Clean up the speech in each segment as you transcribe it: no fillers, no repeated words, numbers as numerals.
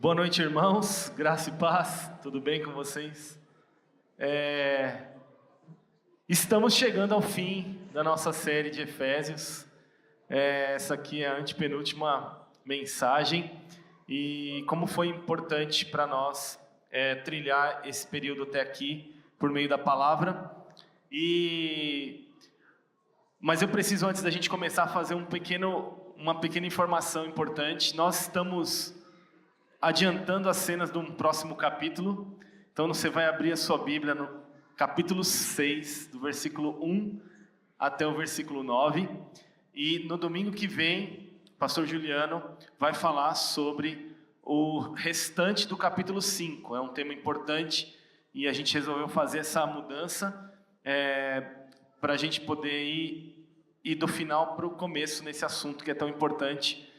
Boa noite, irmãos, graça e paz, tudo bem com vocês? Estamos chegando ao fim da nossa série de Efésios. Essa aqui é a antepenúltima mensagem e como foi importante para nós trilhar esse período até aqui por meio da palavra. Mas eu preciso, antes da gente começar, a fazer uma pequena informação importante. Nós estamos adiantando as cenas do próximo capítulo. Então você vai abrir a sua Bíblia no capítulo 6, do versículo 1 até o versículo 9. E no domingo que vem, o pastor Juliano vai falar sobre o restante do capítulo 5. É um tema importante e a gente resolveu fazer essa mudança para a gente poder ir do final para o começo nesse assunto que é tão importante.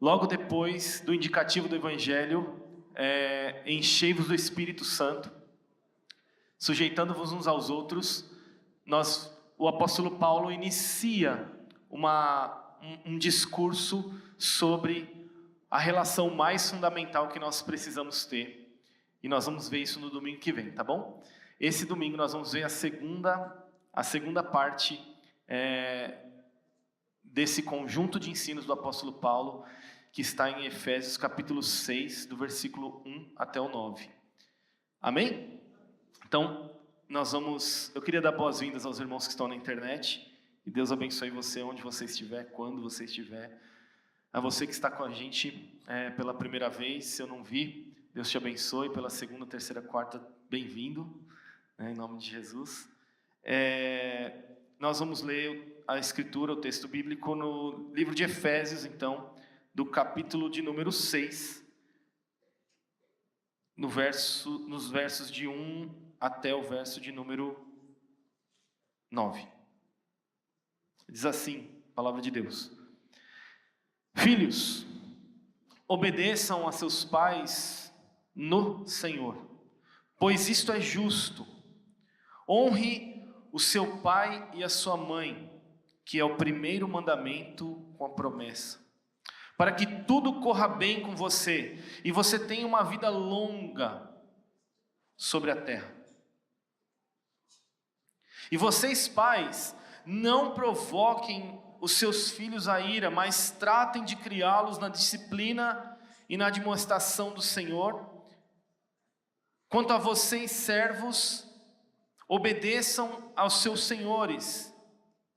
Logo depois do indicativo do Evangelho, enchei-vos do Espírito Santo, sujeitando-vos uns aos outros, o apóstolo Paulo inicia um discurso sobre a relação mais fundamental que nós precisamos ter. E nós vamos ver isso no domingo que vem, tá bom? Esse domingo nós vamos ver a segunda parte desse conjunto de ensinos do apóstolo Paulo, que está em Efésios capítulo 6, do versículo 1 até o 9. Amém? Então, eu queria dar boas-vindas aos irmãos que estão na internet, e Deus abençoe você onde você estiver, quando você estiver. A você que está com a gente pela primeira vez, se eu não vi, Deus te abençoe. Pela segunda, terceira, quarta, bem-vindo, em nome de Jesus. Nós vamos ler a escritura, o texto bíblico, no livro de Efésios, então, do capítulo de número 6, nos versos de 1 até o verso de número 9. Diz assim, a palavra de Deus: Filhos, obedeçam a seus pais no Senhor, pois isto é justo. Honre o seu pai e a sua mãe, que é o primeiro mandamento com a promessa, para que tudo corra bem com você e você tenha uma vida longa sobre a terra. E vocês, pais, não provoquem os seus filhos à ira, mas tratem de criá-los na disciplina e na admoestação do Senhor. Quanto a vocês, servos, obedeçam aos seus senhores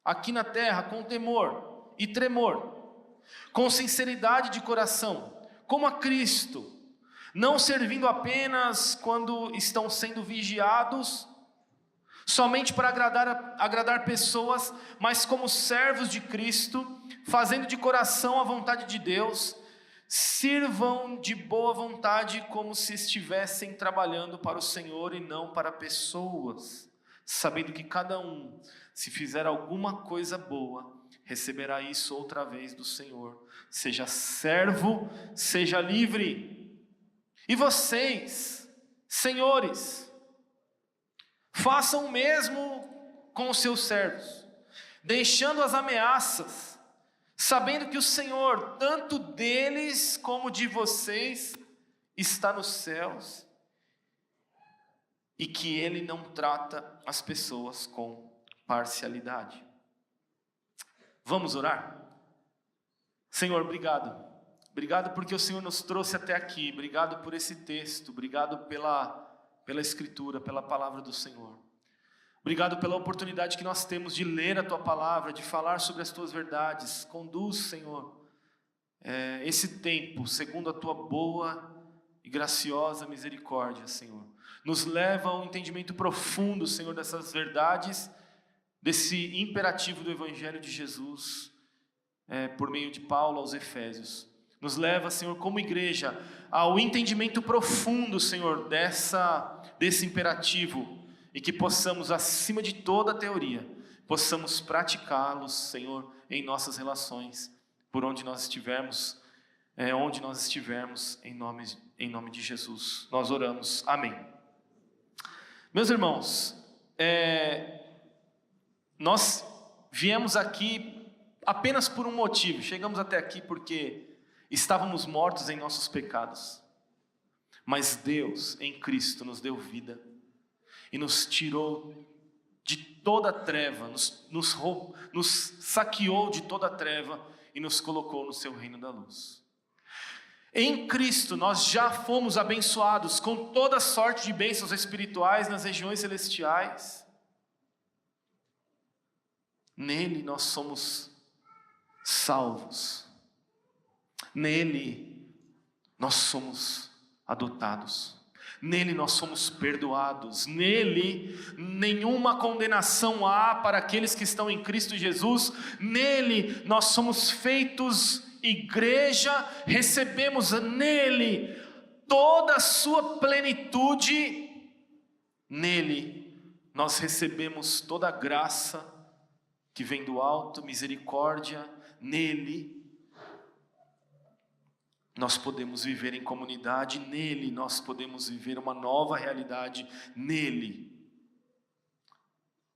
aqui na terra com temor e tremor, com sinceridade de coração, como a Cristo, não servindo apenas quando estão sendo vigiados, somente para agradar pessoas, mas como servos de Cristo, fazendo de coração a vontade de Deus. Sirvam de boa vontade, como se estivessem trabalhando para o Senhor e não para pessoas, sabendo que cada um, se fizer alguma coisa boa, receberá isso outra vez do Senhor. Seja servo, seja livre. E vocês, senhores, façam o mesmo com os seus servos, deixando as ameaças, sabendo que o Senhor, tanto deles como de vocês, está nos céus, e que Ele não trata as pessoas com parcialidade. Vamos orar? Senhor, obrigado. Obrigado porque o Senhor nos trouxe até aqui. Obrigado por esse texto. Obrigado pela Escritura, pela palavra do Senhor. Obrigado pela oportunidade que nós temos de ler a Tua palavra, de falar sobre as Tuas verdades. Conduz, Senhor, esse tempo segundo a Tua boa e graciosa misericórdia, Senhor. Nos leva ao entendimento profundo, Senhor, dessas verdades, desse imperativo do Evangelho de Jesus, por meio de Paulo aos Efésios. Nos leva, Senhor, como igreja, ao entendimento profundo, Senhor, desse imperativo, e que possamos, acima de toda a teoria, possamos praticá-los, Senhor, em nossas relações, por onde nós estivermos, em nome de Jesus. Nós oramos. Amém. Meus irmãos, nós viemos aqui apenas por um motivo. Chegamos até aqui porque estávamos mortos em nossos pecados. Mas Deus, em Cristo, nos deu vida e nos tirou de toda treva, nos saqueou de toda treva e nos colocou no seu reino da luz. Em Cristo nós já fomos abençoados com toda sorte de bênçãos espirituais nas regiões celestiais. Nele nós somos salvos. Nele nós somos adotados. Nele nós somos perdoados. Nele nenhuma condenação há para aqueles que estão em Cristo Jesus. Nele nós somos feitos igreja, recebemos nele toda a sua plenitude. Nele nós recebemos toda a graça que vem do alto, misericórdia. Nele nós podemos viver em comunidade, nele nós podemos viver uma nova realidade, nele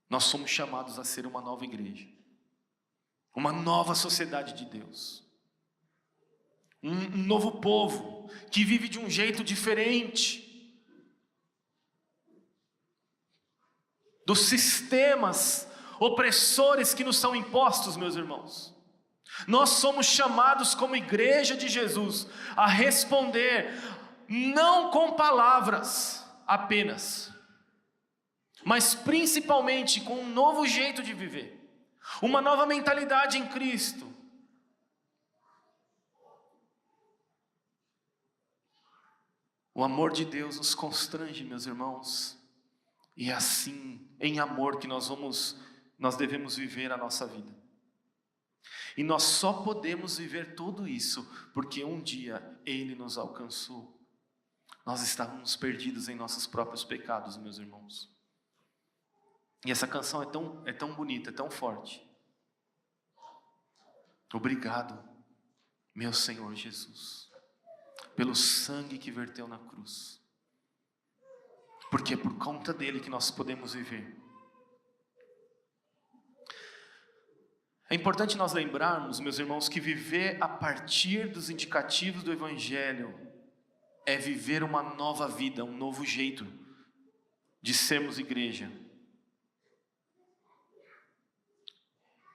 nós somos chamados a ser uma nova igreja, uma nova sociedade de Deus, um novo povo que vive de um jeito diferente dos sistemas opressores que nos são impostos, meus irmãos. Nós somos chamados como igreja de Jesus a responder não com palavras apenas, mas principalmente com um novo jeito de viver, uma nova mentalidade em Cristo. O amor de Deus nos constrange, meus irmãos, e é assim, em amor, que nós devemos viver a nossa vida. E nós só podemos viver tudo isso porque um dia Ele nos alcançou. Nós estávamos perdidos em nossos próprios pecados, meus irmãos. E essa canção é tão bonita, é tão forte. Obrigado, meu Senhor Jesus, pelo sangue que verteu na cruz. Porque é por conta dele que nós podemos viver. É importante nós lembrarmos, meus irmãos, que viver a partir dos indicativos do Evangelho é viver uma nova vida, um novo jeito de sermos igreja.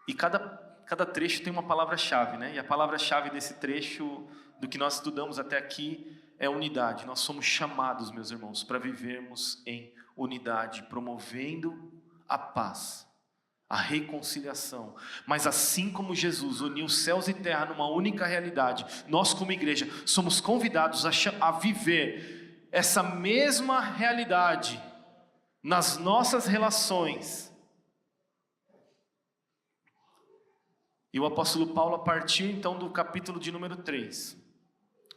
E cada trecho tem uma palavra-chave, né? E a palavra-chave desse trecho, do que nós estudamos até aqui, é unidade. Nós somos chamados, meus irmãos, para vivermos em unidade, promovendo a paz, a reconciliação. Mas assim como Jesus uniu céus e terra numa única realidade, nós como igreja somos convidados a viver essa mesma realidade nas nossas relações. E o apóstolo Paulo, a partir então do capítulo de número 3,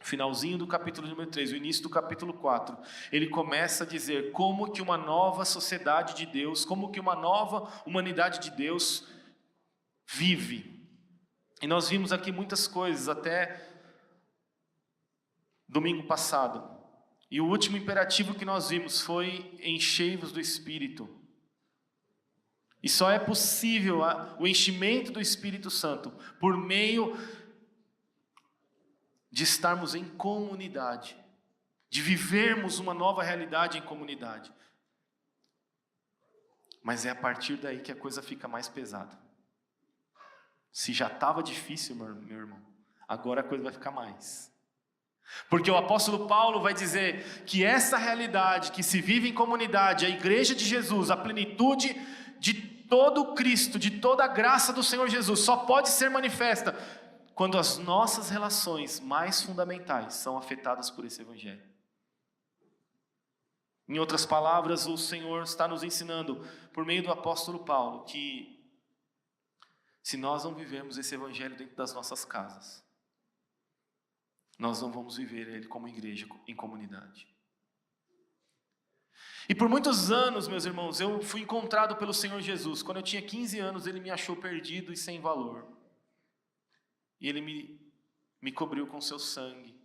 finalzinho do capítulo número 3, o início do capítulo 4, ele começa a dizer como que uma nova sociedade de Deus, como que uma nova humanidade de Deus vive. E nós vimos aqui muitas coisas até domingo passado. E o último imperativo que nós vimos foi: enchei-vos do Espírito. E só é possível o enchimento do Espírito Santo por meio de estarmos em comunidade, de vivermos uma nova realidade em comunidade. Mas é a partir daí que a coisa fica mais pesada. Se já estava difícil, meu irmão, agora a coisa vai ficar mais. Porque o apóstolo Paulo vai dizer que essa realidade que se vive em comunidade, a igreja de Jesus, a plenitude de todo Cristo, de toda a graça do Senhor Jesus, só pode ser manifesta quando as nossas relações mais fundamentais são afetadas por esse Evangelho. Em outras palavras, o Senhor está nos ensinando, por meio do apóstolo Paulo, que se nós não vivermos esse Evangelho dentro das nossas casas, nós não vamos viver ele como igreja, em comunidade. E por muitos anos, meus irmãos, eu fui encontrado pelo Senhor Jesus. Quando eu tinha 15 anos, Ele me achou perdido e sem valor. E Ele me cobriu com seu sangue.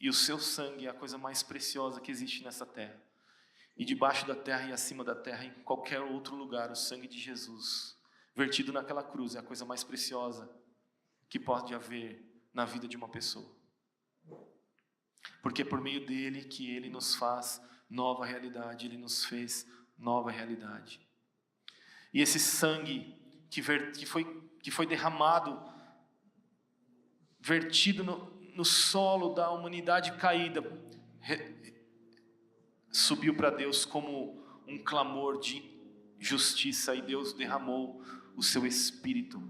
E o seu sangue é a coisa mais preciosa que existe nessa terra. E debaixo da terra e acima da terra, em qualquer outro lugar, o sangue de Jesus, vertido naquela cruz, é a coisa mais preciosa que pode haver na vida de uma pessoa. Porque é por meio dele que ele nos faz nova realidade, ele nos fez nova realidade. E esse sangue que foi derramado, vertido no solo da humanidade caída, subiu para Deus como um clamor de justiça, e Deus derramou o seu Espírito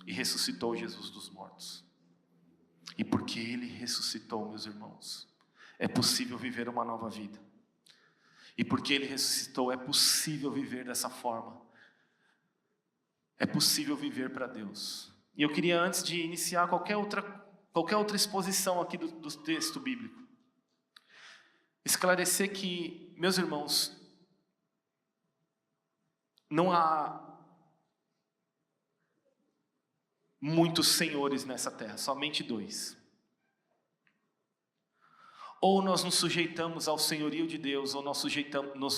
e ressuscitou Jesus dos mortos. E porque Ele ressuscitou, meus irmãos, é possível viver uma nova vida. E porque Ele ressuscitou, é possível viver dessa forma. É possível viver para Deus. E eu queria, antes de iniciar qualquer outra exposição aqui do texto bíblico, esclarecer que, meus irmãos, não há muitos senhores nessa terra, somente 2. Ou nós nos sujeitamos ao senhorio de Deus, ou nós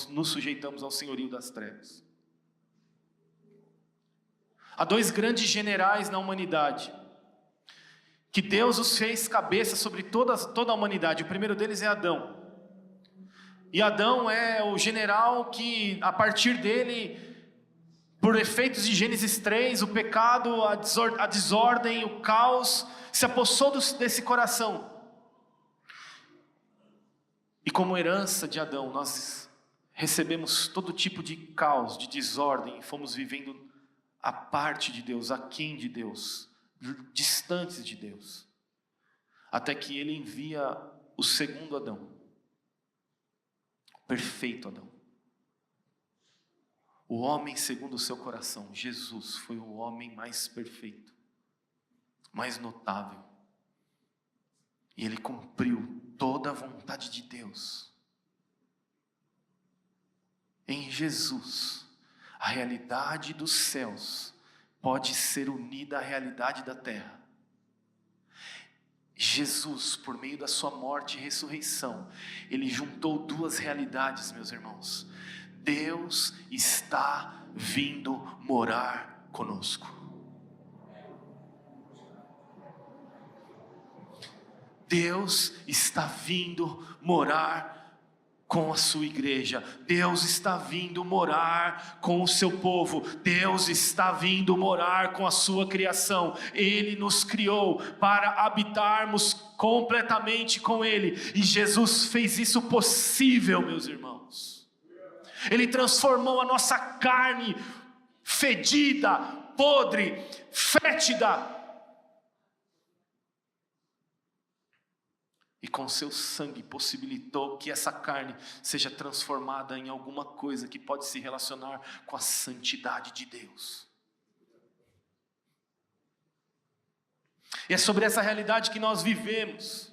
nos sujeitamos ao senhorio das trevas. Há 2 grandes generais na humanidade, que Deus os fez cabeça sobre toda a humanidade. O primeiro deles é Adão. E Adão é o general que, a partir dele, por efeitos de Gênesis 3, o pecado, a desordem, o caos, se apossou desse coração. E como herança de Adão, nós recebemos todo tipo de caos, de desordem, e fomos vivendo à parte de Deus, aquém de Deus, distantes de Deus, até que Ele envia o segundo Adão, o perfeito Adão, o homem segundo o seu coração. Jesus foi o homem mais perfeito, mais notável, e Ele cumpriu toda a vontade de Deus. Em Jesus, a realidade dos céus pode ser unida à realidade da terra. Jesus, por meio da sua morte e ressurreição, Ele juntou 2 realidades, meus irmãos. Deus está vindo morar conosco. Deus está vindo morar com a sua igreja. Deus está vindo morar com o seu povo. Deus está vindo morar com a sua criação. Ele nos criou para habitarmos completamente com Ele. E Jesus fez isso possível, meus irmãos. Ele transformou a nossa carne fedida, podre, fétida, e com seu sangue possibilitou que essa carne seja transformada em alguma coisa que pode se relacionar com a santidade de Deus. E é sobre essa realidade que nós vivemos.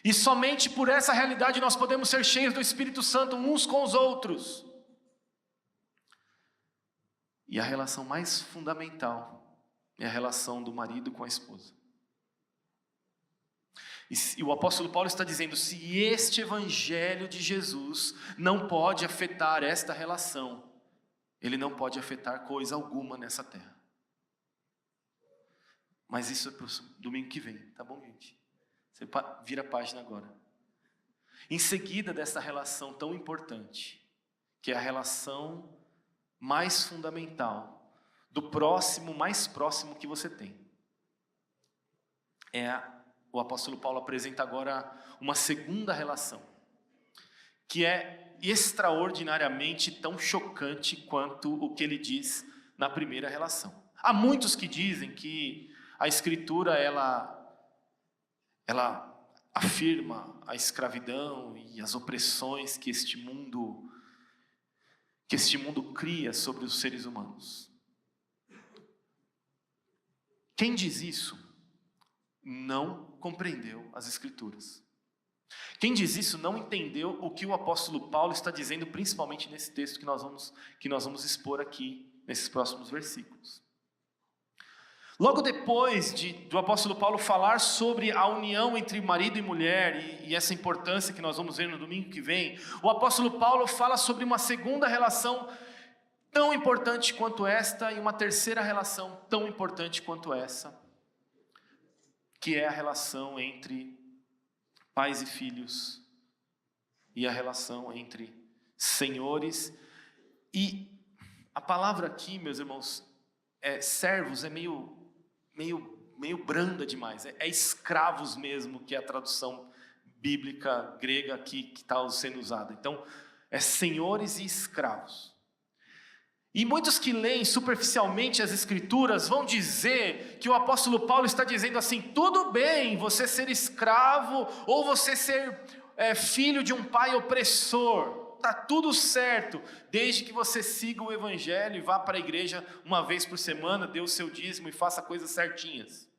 E somente por essa realidade nós podemos ser cheios do Espírito Santo uns com os outros. E a relação mais fundamental é a relação do marido com a esposa. E o apóstolo Paulo está dizendo: se este evangelho de Jesus não pode afetar esta relação, ele não pode afetar coisa alguma nessa terra. Mas isso é para o domingo que vem, tá bom, gente? Você vira a página agora. Em seguida dessa relação tão importante, que é a relação mais fundamental, do próximo, mais próximo que você tem, o apóstolo Paulo apresenta agora uma segunda relação, que é extraordinariamente tão chocante quanto o que ele diz na primeira relação. Há muitos que dizem que a Escritura ela afirma a escravidão e as opressões que este mundo cria sobre os seres humanos. Quem diz isso não compreendeu as Escrituras. Quem diz isso não entendeu o que o apóstolo Paulo está dizendo, principalmente nesse texto que nós vamos expor aqui, nesses próximos versículos. Logo depois do apóstolo Paulo falar sobre a união entre marido e mulher, e essa importância que nós vamos ver no domingo que vem, o apóstolo Paulo fala sobre uma segunda relação tão importante quanto esta, e uma terceira relação tão importante quanto essa, que é a relação entre pais e filhos, e a relação entre senhores. E a palavra aqui, meus irmãos, servos, é meio branda demais. É escravos mesmo, que é a tradução bíblica grega aqui que está sendo usada. Então, é senhores e escravos. E muitos que leem superficialmente as Escrituras vão dizer que o apóstolo Paulo está dizendo assim: tudo bem você ser escravo ou você ser filho de um pai opressor, está tudo certo, desde que você siga o evangelho e vá para a igreja uma vez por semana, dê o seu dízimo e faça coisas certinhas.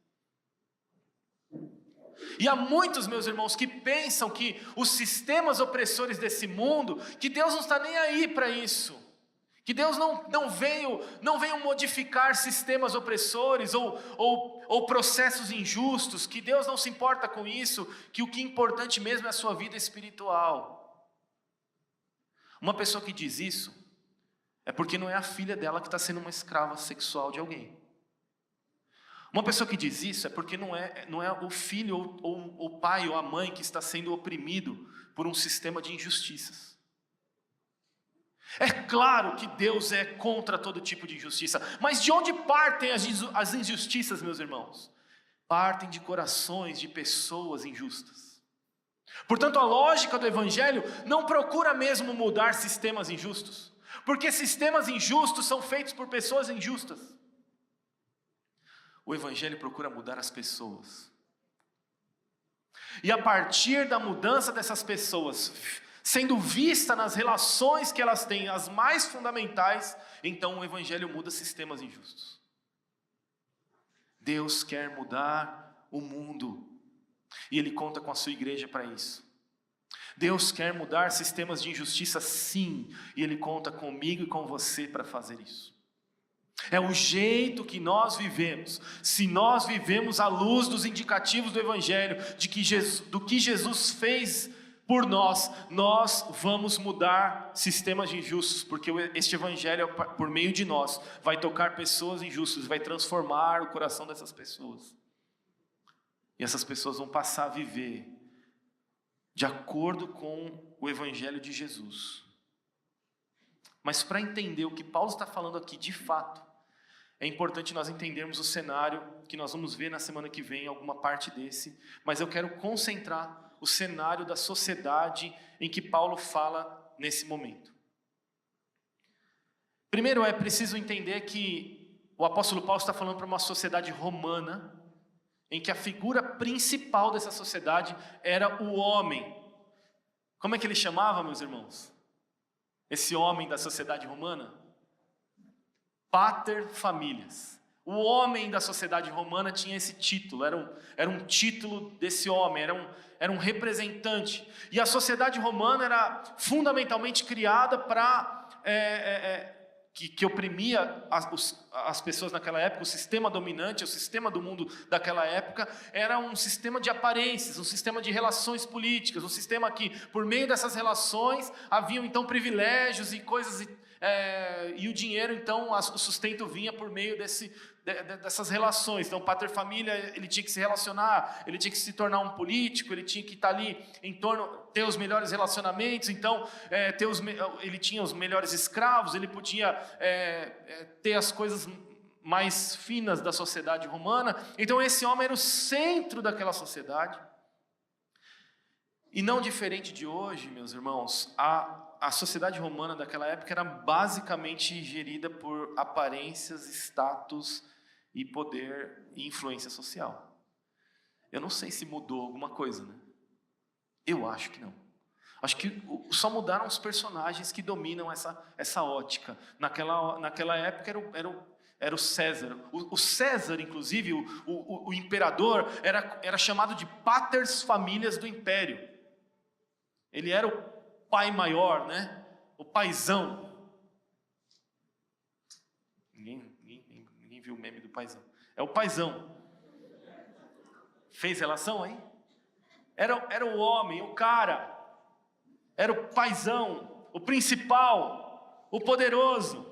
E há muitos, meus irmãos, que pensam que os sistemas opressores desse mundo, que Deus não está nem aí para isso, que Deus não veio modificar sistemas opressores ou processos injustos, que Deus não se importa com isso, que o que é importante mesmo é a sua vida espiritual. Uma pessoa que diz isso é porque não é a filha dela que está sendo uma escrava sexual de alguém. Uma pessoa que diz isso é porque não é o filho ou o pai ou a mãe que está sendo oprimido por um sistema de injustiças. É claro que Deus é contra todo tipo de injustiça, mas de onde partem as injustiças, meus irmãos? Partem de corações de pessoas injustas. Portanto, a lógica do evangelho não procura mesmo mudar sistemas injustos, porque sistemas injustos são feitos por pessoas injustas. O evangelho procura mudar as pessoas. E a partir da mudança dessas pessoas, sendo vista nas relações que elas têm, as mais fundamentais, então o evangelho muda sistemas injustos. Deus quer mudar o mundo, e Ele conta com a sua igreja para isso. Deus quer mudar sistemas de injustiça, sim, e Ele conta comigo e com você para fazer isso. É o jeito que nós vivemos. Se nós vivemos à luz dos indicativos do evangelho, do que Jesus fez por nós vamos mudar sistemas injustos, porque este evangelho, por meio de nós, vai tocar pessoas injustas, vai transformar o coração dessas pessoas. E essas pessoas vão passar a viver de acordo com o evangelho de Jesus. Mas para entender o que Paulo está falando aqui de fato, é importante nós entendermos o cenário que nós vamos ver na semana que vem, alguma parte desse, mas eu quero concentrar o cenário da sociedade em que Paulo fala nesse momento. Primeiro é preciso entender que o apóstolo Paulo está falando para uma sociedade romana, em que a figura principal dessa sociedade era o homem. Como é que ele chamava, meus irmãos? Esse homem da sociedade romana? Pater familias. O homem da sociedade romana tinha esse título, era um título desse homem, era um representante. E a sociedade romana era fundamentalmente criada para... que oprimia as pessoas naquela época. O sistema dominante, o sistema do mundo daquela época, era um sistema de aparências, um sistema de relações políticas, um sistema que, por meio dessas relações, haviam então privilégios e coisas... e o dinheiro, então, o sustento vinha por meio dessas relações. Então, o pater família, ele tinha que se relacionar, ele tinha que se tornar um político, ele tinha que estar ali em torno, ter os melhores relacionamentos. Então, ele tinha os melhores escravos, ele podia ter as coisas mais finas da sociedade romana. Então, esse homem era o centro daquela sociedade. E não diferente de hoje, meus irmãos, a sociedade romana daquela época era basicamente gerida por aparências, status e poder e influência social. Eu não sei se mudou alguma coisa, né? Eu acho que não. Acho que só mudaram os personagens que dominam essa ótica. Naquela época era o César. O César, inclusive, o imperador, era chamado de paters familias do império. Ele era o pai maior, né? O paizão. Ninguém viu o meme do paizão. É o paizão. Fez relação aí? Era o homem, o cara. Era o paizão, o principal, o poderoso.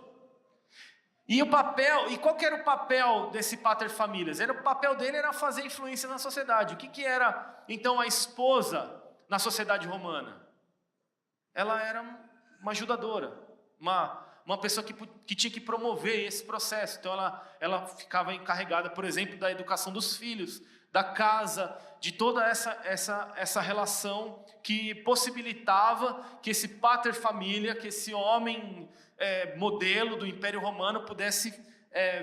E qual que era o papel desse pater familias? O papel dele era fazer influência na sociedade. O que era, então, a esposa na sociedade romana? Ela era uma ajudadora, uma pessoa que tinha que promover esse processo. Então, ela ficava encarregada, por exemplo, da educação dos filhos, da casa, de toda essa relação que possibilitava que esse pater familia, que esse homem modelo do Império Romano pudesse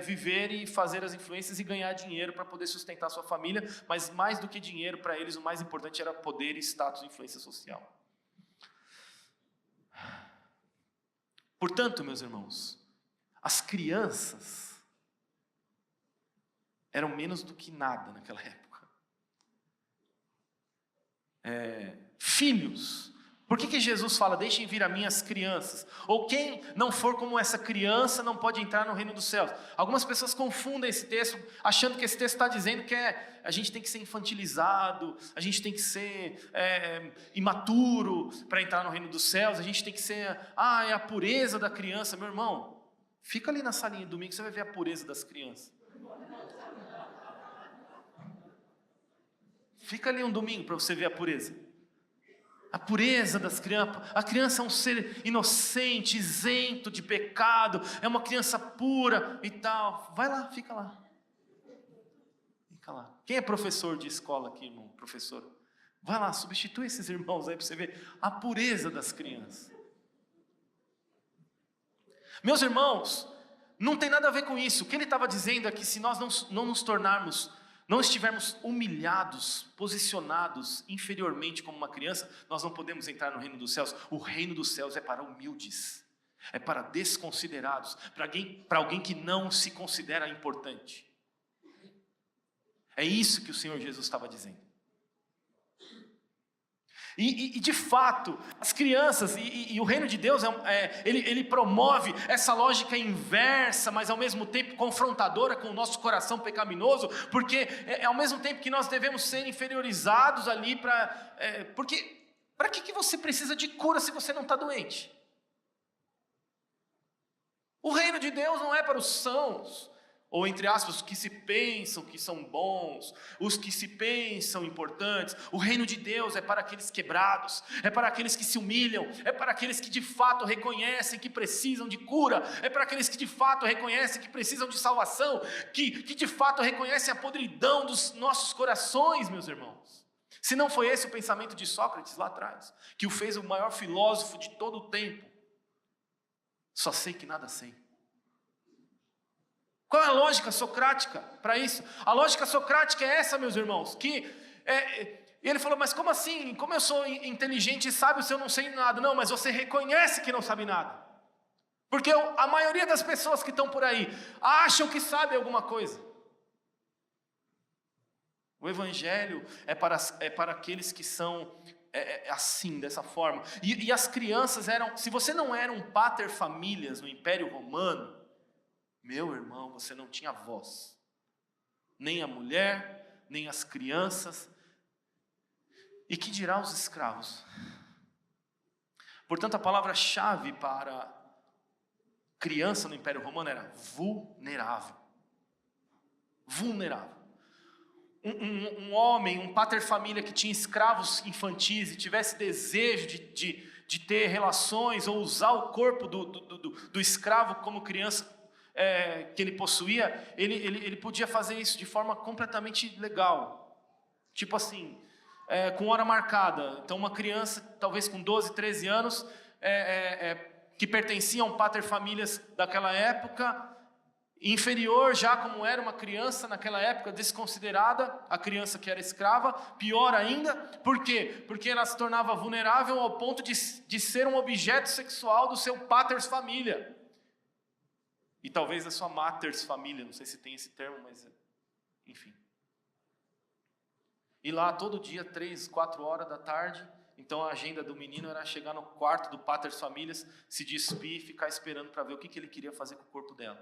viver e fazer as influências e ganhar dinheiro para poder sustentar sua família, mas mais do que dinheiro, para eles o mais importante era poder, status e influência social. Portanto, meus irmãos, as crianças eram menos do que nada naquela época. Filhos. Por que Jesus fala, deixem vir a mim as crianças? Ou quem não for como essa criança não pode entrar no reino dos céus. Algumas pessoas confundem esse texto, achando que esse texto está dizendo que a gente tem que ser infantilizado, a gente tem que ser imaturo para entrar no reino dos céus, a gente tem que ser, é a pureza da criança. Meu irmão, fica ali na salinha de domingo, você vai ver a pureza das crianças. Fica ali um domingo para você ver a pureza. A pureza das crianças. A criança é um ser inocente, isento de pecado. É uma criança pura e tal. Vai lá, fica lá. Fica lá. Quem é professor de escola aqui, irmão? Professor. Vai lá, substitui esses irmãos aí para você ver a pureza das crianças. Meus irmãos, não tem nada a ver com isso. O que ele estava dizendo é que se nós não estivermos humilhados, posicionados inferiormente como uma criança, nós não podemos entrar no reino dos céus. O reino dos céus é para humildes, é para desconsiderados, para alguém que não se considera importante. É isso que o Senhor Jesus estava dizendo. E de fato, as crianças e o reino de Deus, ele promove essa lógica inversa, mas ao mesmo tempo confrontadora com o nosso coração pecaminoso, porque ao mesmo tempo que nós devemos ser inferiorizados ali, porque para que você precisa de cura se você não está doente? O reino de Deus não é para os sãos, ou entre aspas, os que se pensam que são bons, os que se pensam importantes. O reino de Deus é para aqueles quebrados, é para aqueles que se humilham, é para aqueles que de fato reconhecem que precisam de cura, é para aqueles que de fato reconhecem que precisam de salvação, que de fato reconhecem a podridão dos nossos corações, meus irmãos. Se não foi esse o pensamento de Sócrates lá atrás, que o fez o maior filósofo de todo o tempo. Só sei que nada sei. Qual é a lógica socrática para isso? A lógica socrática é essa, meus irmãos, que ele falou, mas como assim? Como eu sou inteligente e sábio se eu não sei nada? Não, mas você reconhece que não sabe nada. Porque a maioria das pessoas que estão por aí acham que sabem alguma coisa. O evangelho é para aqueles que são assim, dessa forma. E as crianças se você não era um pater familias no Império Romano, meu irmão, você não tinha voz. Nem a mulher, nem as crianças. E que dirá os escravos? Portanto, a palavra-chave para criança no Império Romano era vulnerável. Vulnerável. Um homem, um pater família que tinha escravos infantis e tivesse desejo de ter relações ou usar o corpo do escravo como criança que ele possuía, ele podia fazer isso de forma completamente legal. Tipo assim, com hora marcada. Então uma criança, talvez com 12, 13 anos, que pertencia a um pater familias daquela época, inferior já como era uma criança naquela época, desconsiderada, a criança que era escrava, pior ainda, por quê? Porque ela se tornava vulnerável ao ponto de ser um objeto sexual do seu pater família. E talvez a sua mater's família, não sei se tem esse termo, mas enfim. E lá todo dia, 3, 4 horas da tarde, então a agenda do menino era chegar no quarto do pater's famílias, se despir e ficar esperando para ver o que ele queria fazer com o corpo dela.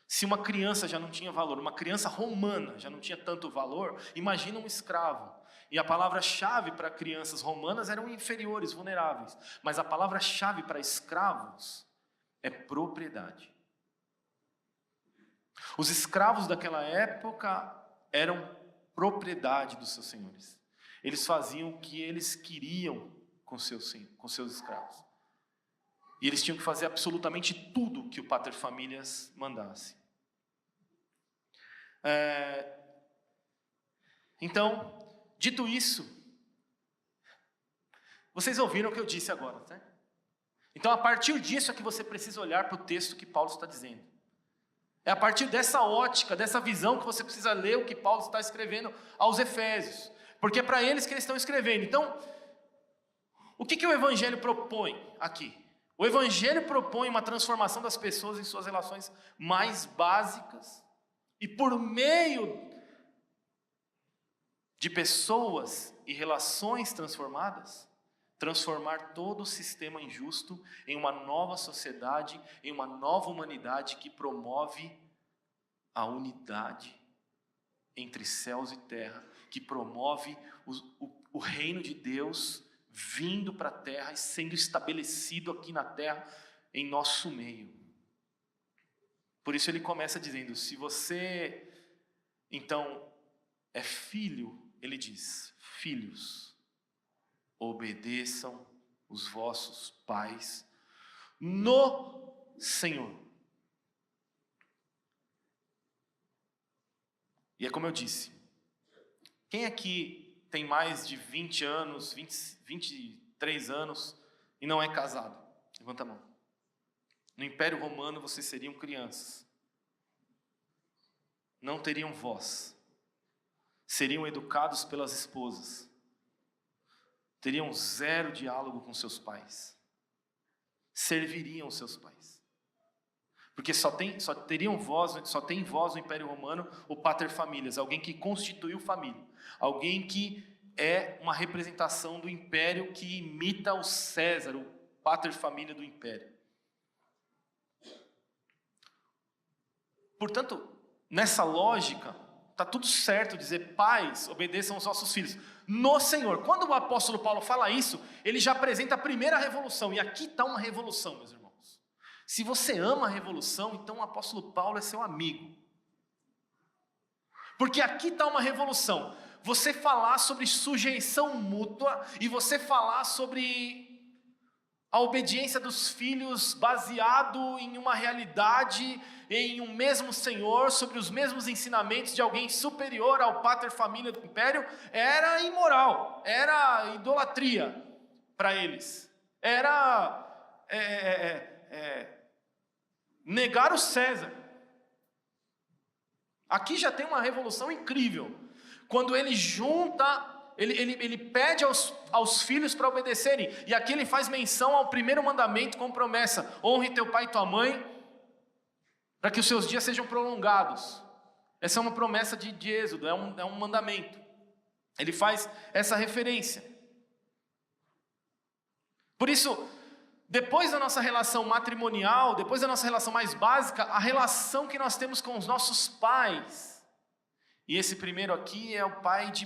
Se uma criança já não tinha valor, uma criança romana já não tinha tanto valor, imagina um escravo. E a palavra-chave para crianças romanas eram inferiores, vulneráveis. Mas a palavra-chave para escravos é propriedade. Os escravos daquela época eram propriedade dos seus senhores. Eles faziam o que eles queriam com seus escravos. E eles tinham que fazer absolutamente tudo que o paterfamilias mandasse. Então, dito isso, vocês ouviram o que eu disse agora, né? Então, a partir disso é que você precisa olhar para o texto que Paulo está dizendo. É a partir dessa ótica, dessa visão que você precisa ler o que Paulo está escrevendo aos Efésios. Porque é para eles que eles estão escrevendo. Então, o que o Evangelho propõe aqui? O Evangelho propõe uma transformação das pessoas em suas relações mais básicas. E por meio de pessoas e relações transformadas, transformar todo o sistema injusto em uma nova sociedade, em uma nova humanidade que promove a unidade entre céus e terra, que promove o reino de Deus vindo para a terra e sendo estabelecido aqui na terra em nosso meio. Por isso ele começa dizendo, se você então é filho, ele diz, filhos, obedeçam os vossos pais no Senhor. E é como eu disse, quem aqui tem mais de 20 anos, 23 anos e não é casado? Levanta a mão. No Império Romano vocês seriam crianças. Não teriam voz. Seriam educados pelas esposas. Teriam zero diálogo com seus pais. Serviriam seus pais. Porque só tem voz no Império Romano o paterfamilias, alguém que constituiu família, alguém que é uma representação do império que imita o César, o paterfamília do império. Portanto, nessa lógica, está tudo certo dizer, pais, obedeçam aos vossos filhos no Senhor. Quando o apóstolo Paulo fala isso, ele já apresenta a primeira revolução, e aqui está uma revolução, meus irmãos. Se você ama a revolução, então o apóstolo Paulo é seu amigo. Porque aqui está uma revolução. Você falar sobre sujeição mútua e você falar sobre a obediência dos filhos baseado em uma realidade, em um mesmo Senhor, sobre os mesmos ensinamentos de alguém superior ao paterfamília do império, era imoral, era idolatria para eles. Era negar o César. Aqui já tem uma revolução incrível. Quando ele junta, ele pede aos filhos para obedecerem. E aqui ele faz menção ao primeiro mandamento com promessa: honre teu pai e tua mãe, para que os seus dias sejam prolongados. Essa é uma promessa de Êxodo, é um mandamento. Ele faz essa referência. Por isso, depois da nossa relação matrimonial, depois da nossa relação mais básica, a relação que nós temos com os nossos pais. E esse primeiro aqui é o pai de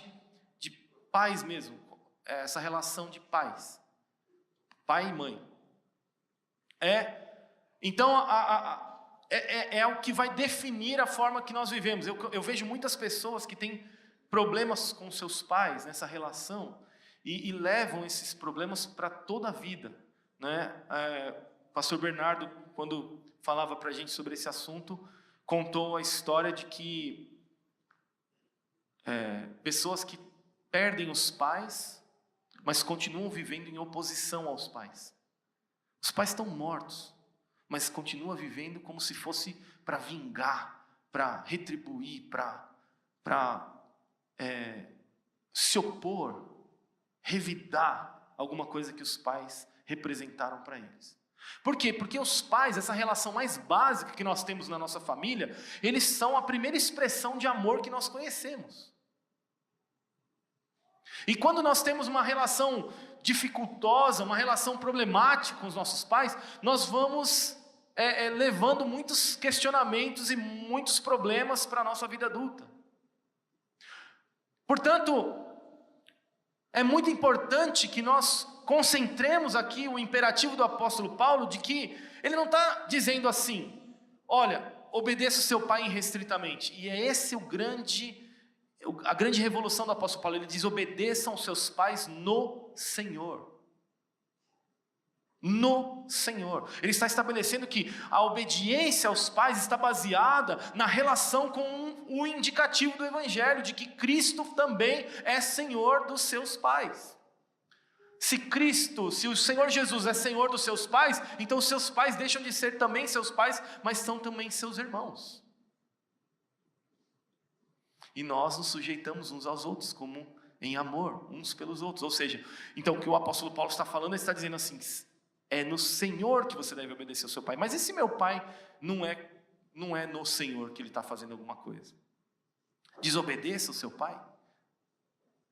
pais mesmo, essa relação de pais, pai e mãe. Então, é o que vai definir a forma que nós vivemos. Eu vejo muitas pessoas que têm problemas com seus pais nessa relação e levam esses problemas para toda a vida, né? Pastor Bernardo, quando falava para a gente sobre esse assunto, contou a história de que pessoas que perdem os pais, mas continuam vivendo em oposição aos pais. Os pais estão mortos, mas continuam vivendo como se fosse para vingar, para retribuir, para se opor, revidar alguma coisa que os pais representaram para eles. Por quê? Porque os pais, essa relação mais básica que nós temos na nossa família, eles são a primeira expressão de amor que nós conhecemos. E quando nós temos uma relação dificultosa, uma relação problemática com os nossos pais, nós vamos levando muitos questionamentos e muitos problemas para a nossa vida adulta. Portanto, é muito importante que nós concentremos aqui o imperativo do apóstolo Paulo, de que ele não está dizendo assim, olha, obedeça o seu pai irrestritamente. E é esse a grande revolução do apóstolo Paulo. Ele diz: obedeçam aos seus pais no Senhor. No Senhor. Ele está estabelecendo que a obediência aos pais está baseada na relação com o indicativo do Evangelho, de que Cristo também é Senhor dos seus pais. Se o Senhor Jesus é Senhor dos seus pais, então os seus pais deixam de ser também seus pais, mas são também seus irmãos. E nós nos sujeitamos uns aos outros, como em amor, uns pelos outros. Ou seja, então o que o apóstolo Paulo está falando, ele está dizendo assim: é no Senhor que você deve obedecer ao seu pai. Mas e se meu pai não é no Senhor que ele está fazendo alguma coisa? Desobedeça ao seu pai?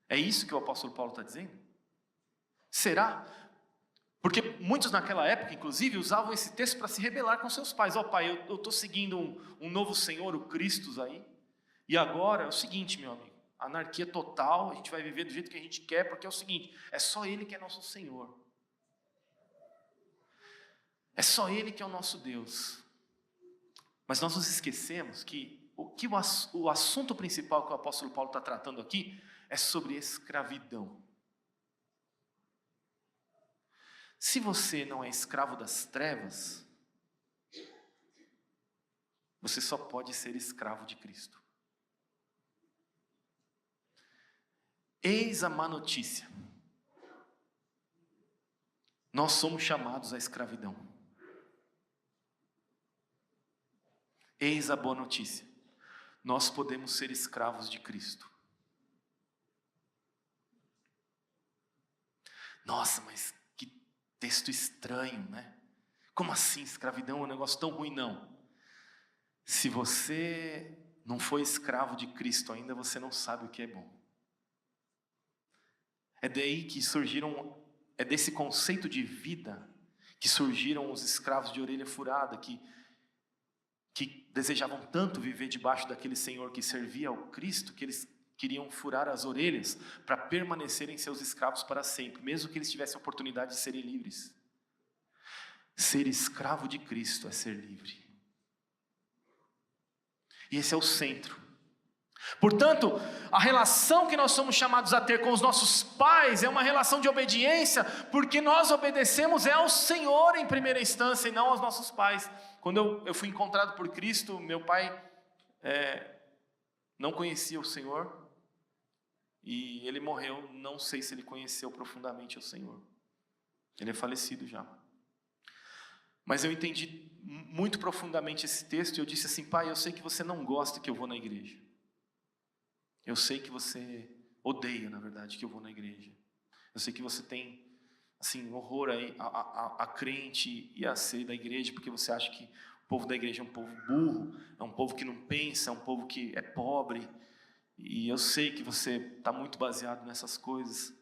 É isso que o apóstolo Paulo está dizendo? Será? Porque muitos naquela época, inclusive, usavam esse texto para se rebelar com seus pais. Pai, eu estou seguindo um novo Senhor, o Cristo aí, e agora é o seguinte, meu amigo, anarquia total, a gente vai viver do jeito que a gente quer, porque é o seguinte, é só Ele que é nosso Senhor. É só Ele que é o nosso Deus. Mas nós nos esquecemos que o assunto principal que o apóstolo Paulo está tratando aqui é sobre escravidão. Se você não é escravo das trevas, você só pode ser escravo de Cristo. Eis a má notícia. Nós somos chamados à escravidão. Eis a boa notícia. Nós podemos ser escravos de Cristo. Nossa, mas que texto estranho, né? Como assim escravidão é um negócio tão ruim? Não. Se você não foi escravo de Cristo ainda, você não sabe o que é bom. É daí que é desse conceito de vida que surgiram os escravos de orelha furada, que desejavam tanto viver debaixo daquele Senhor que servia ao Cristo, que eles queriam furar as orelhas para permanecerem seus escravos para sempre, mesmo que eles tivessem a oportunidade de serem livres. Ser escravo de Cristo é ser livre. E esse é o centro. Portanto, a relação que nós somos chamados a ter com os nossos pais é uma relação de obediência, porque nós obedecemos ao Senhor em primeira instância e não aos nossos pais. Quando eu fui encontrado por Cristo, meu pai não conhecia o Senhor e ele morreu. Não sei se ele conheceu profundamente o Senhor. Ele é falecido já. Mas eu entendi muito profundamente esse texto e eu disse assim: pai, eu sei que você não gosta que eu vou na igreja. Eu sei que você odeia, na verdade, que eu vou na igreja. Eu sei que você tem, assim, horror a crente e a ser da igreja, porque você acha que o povo da igreja é um povo burro, é um povo que não pensa, é um povo que é pobre. E eu sei que você está muito baseado nessas coisas.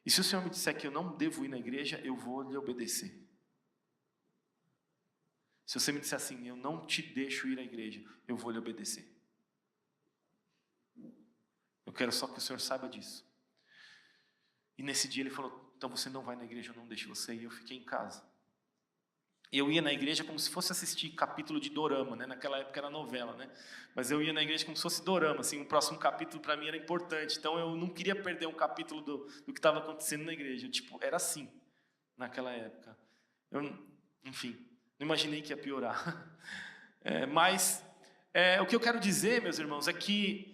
E se o Senhor me disser que eu não devo ir na igreja, eu vou lhe obedecer. Se você me disser assim: eu não te deixo ir à igreja, eu vou lhe obedecer. Eu quero só que o Senhor saiba disso. E nesse dia ele falou: então você não vai na igreja, eu não deixo você ir. Eu fiquei em casa. Eu ia na igreja como se fosse assistir capítulo de dorama, né? Naquela época era novela, né? Mas eu ia na igreja como se fosse dorama, assim, o próximo capítulo para mim era importante. Então eu não queria perder um capítulo do que estava acontecendo na igreja. Era assim, naquela época. Enfim, não imaginei que ia piorar. Mas o que eu quero dizer, meus irmãos, é que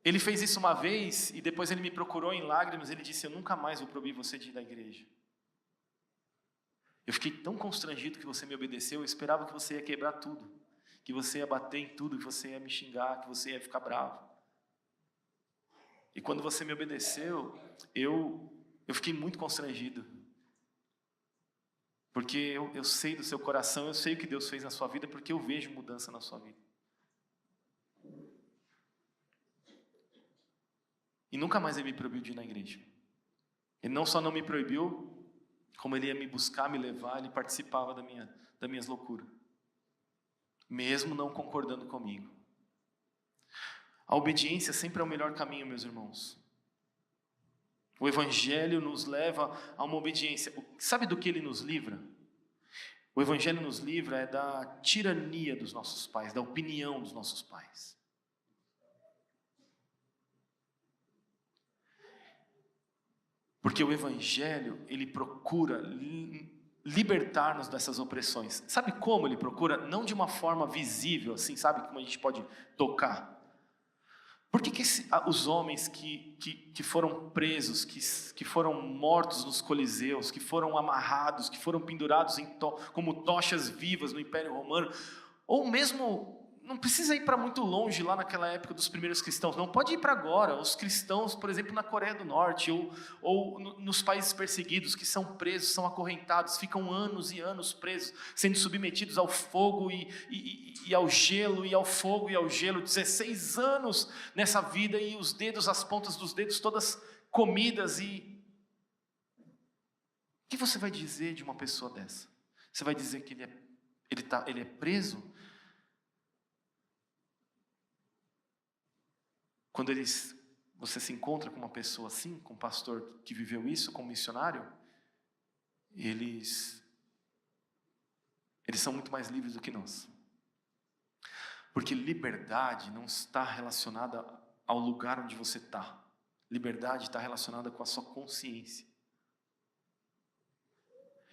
ele fez isso uma vez e depois ele me procurou em lágrimas. Ele disse: eu nunca mais vou proibir você de ir na igreja. Eu fiquei tão constrangido que você me obedeceu. Eu esperava que você ia quebrar tudo, que você ia bater em tudo, que você ia me xingar, que você ia ficar bravo. E quando você me obedeceu, eu fiquei muito constrangido, porque eu sei do seu coração, eu sei o que Deus fez na sua vida, porque eu vejo mudança na sua vida. E nunca mais ele me proibiu de ir na igreja. Ele não só não me proibiu, como ele ia me buscar, me levar, ele participava das minhas loucuras, mesmo não concordando comigo. A obediência sempre é o melhor caminho, meus irmãos. O Evangelho nos leva a uma obediência. Sabe do que ele nos livra? O Evangelho nos livra da tirania dos nossos pais, da opinião dos nossos pais. Porque o Evangelho, ele procura libertar-nos dessas opressões. Sabe como ele procura? Não de uma forma visível, assim, sabe? Como a gente pode tocar. Por que os homens que foram presos, que foram mortos nos coliseus, que foram amarrados, que foram pendurados como tochas vivas no Império Romano, ou mesmo, não precisa ir para muito longe lá naquela época dos primeiros cristãos, não, pode ir para agora, os cristãos, por exemplo, na Coreia do Norte, ou nos países perseguidos, que são presos, são acorrentados, ficam anos e anos presos, sendo submetidos ao fogo e ao gelo, e ao fogo e ao gelo, 16 anos nessa vida, e os dedos, as pontas dos dedos todas comidas, e o que você vai dizer de uma pessoa dessa? Você vai dizer que ele é preso? Quando você se encontra com uma pessoa assim, com um pastor que viveu isso, com um missionário, eles são muito mais livres do que nós. Porque liberdade não está relacionada ao lugar onde você está. Liberdade está relacionada com a sua consciência.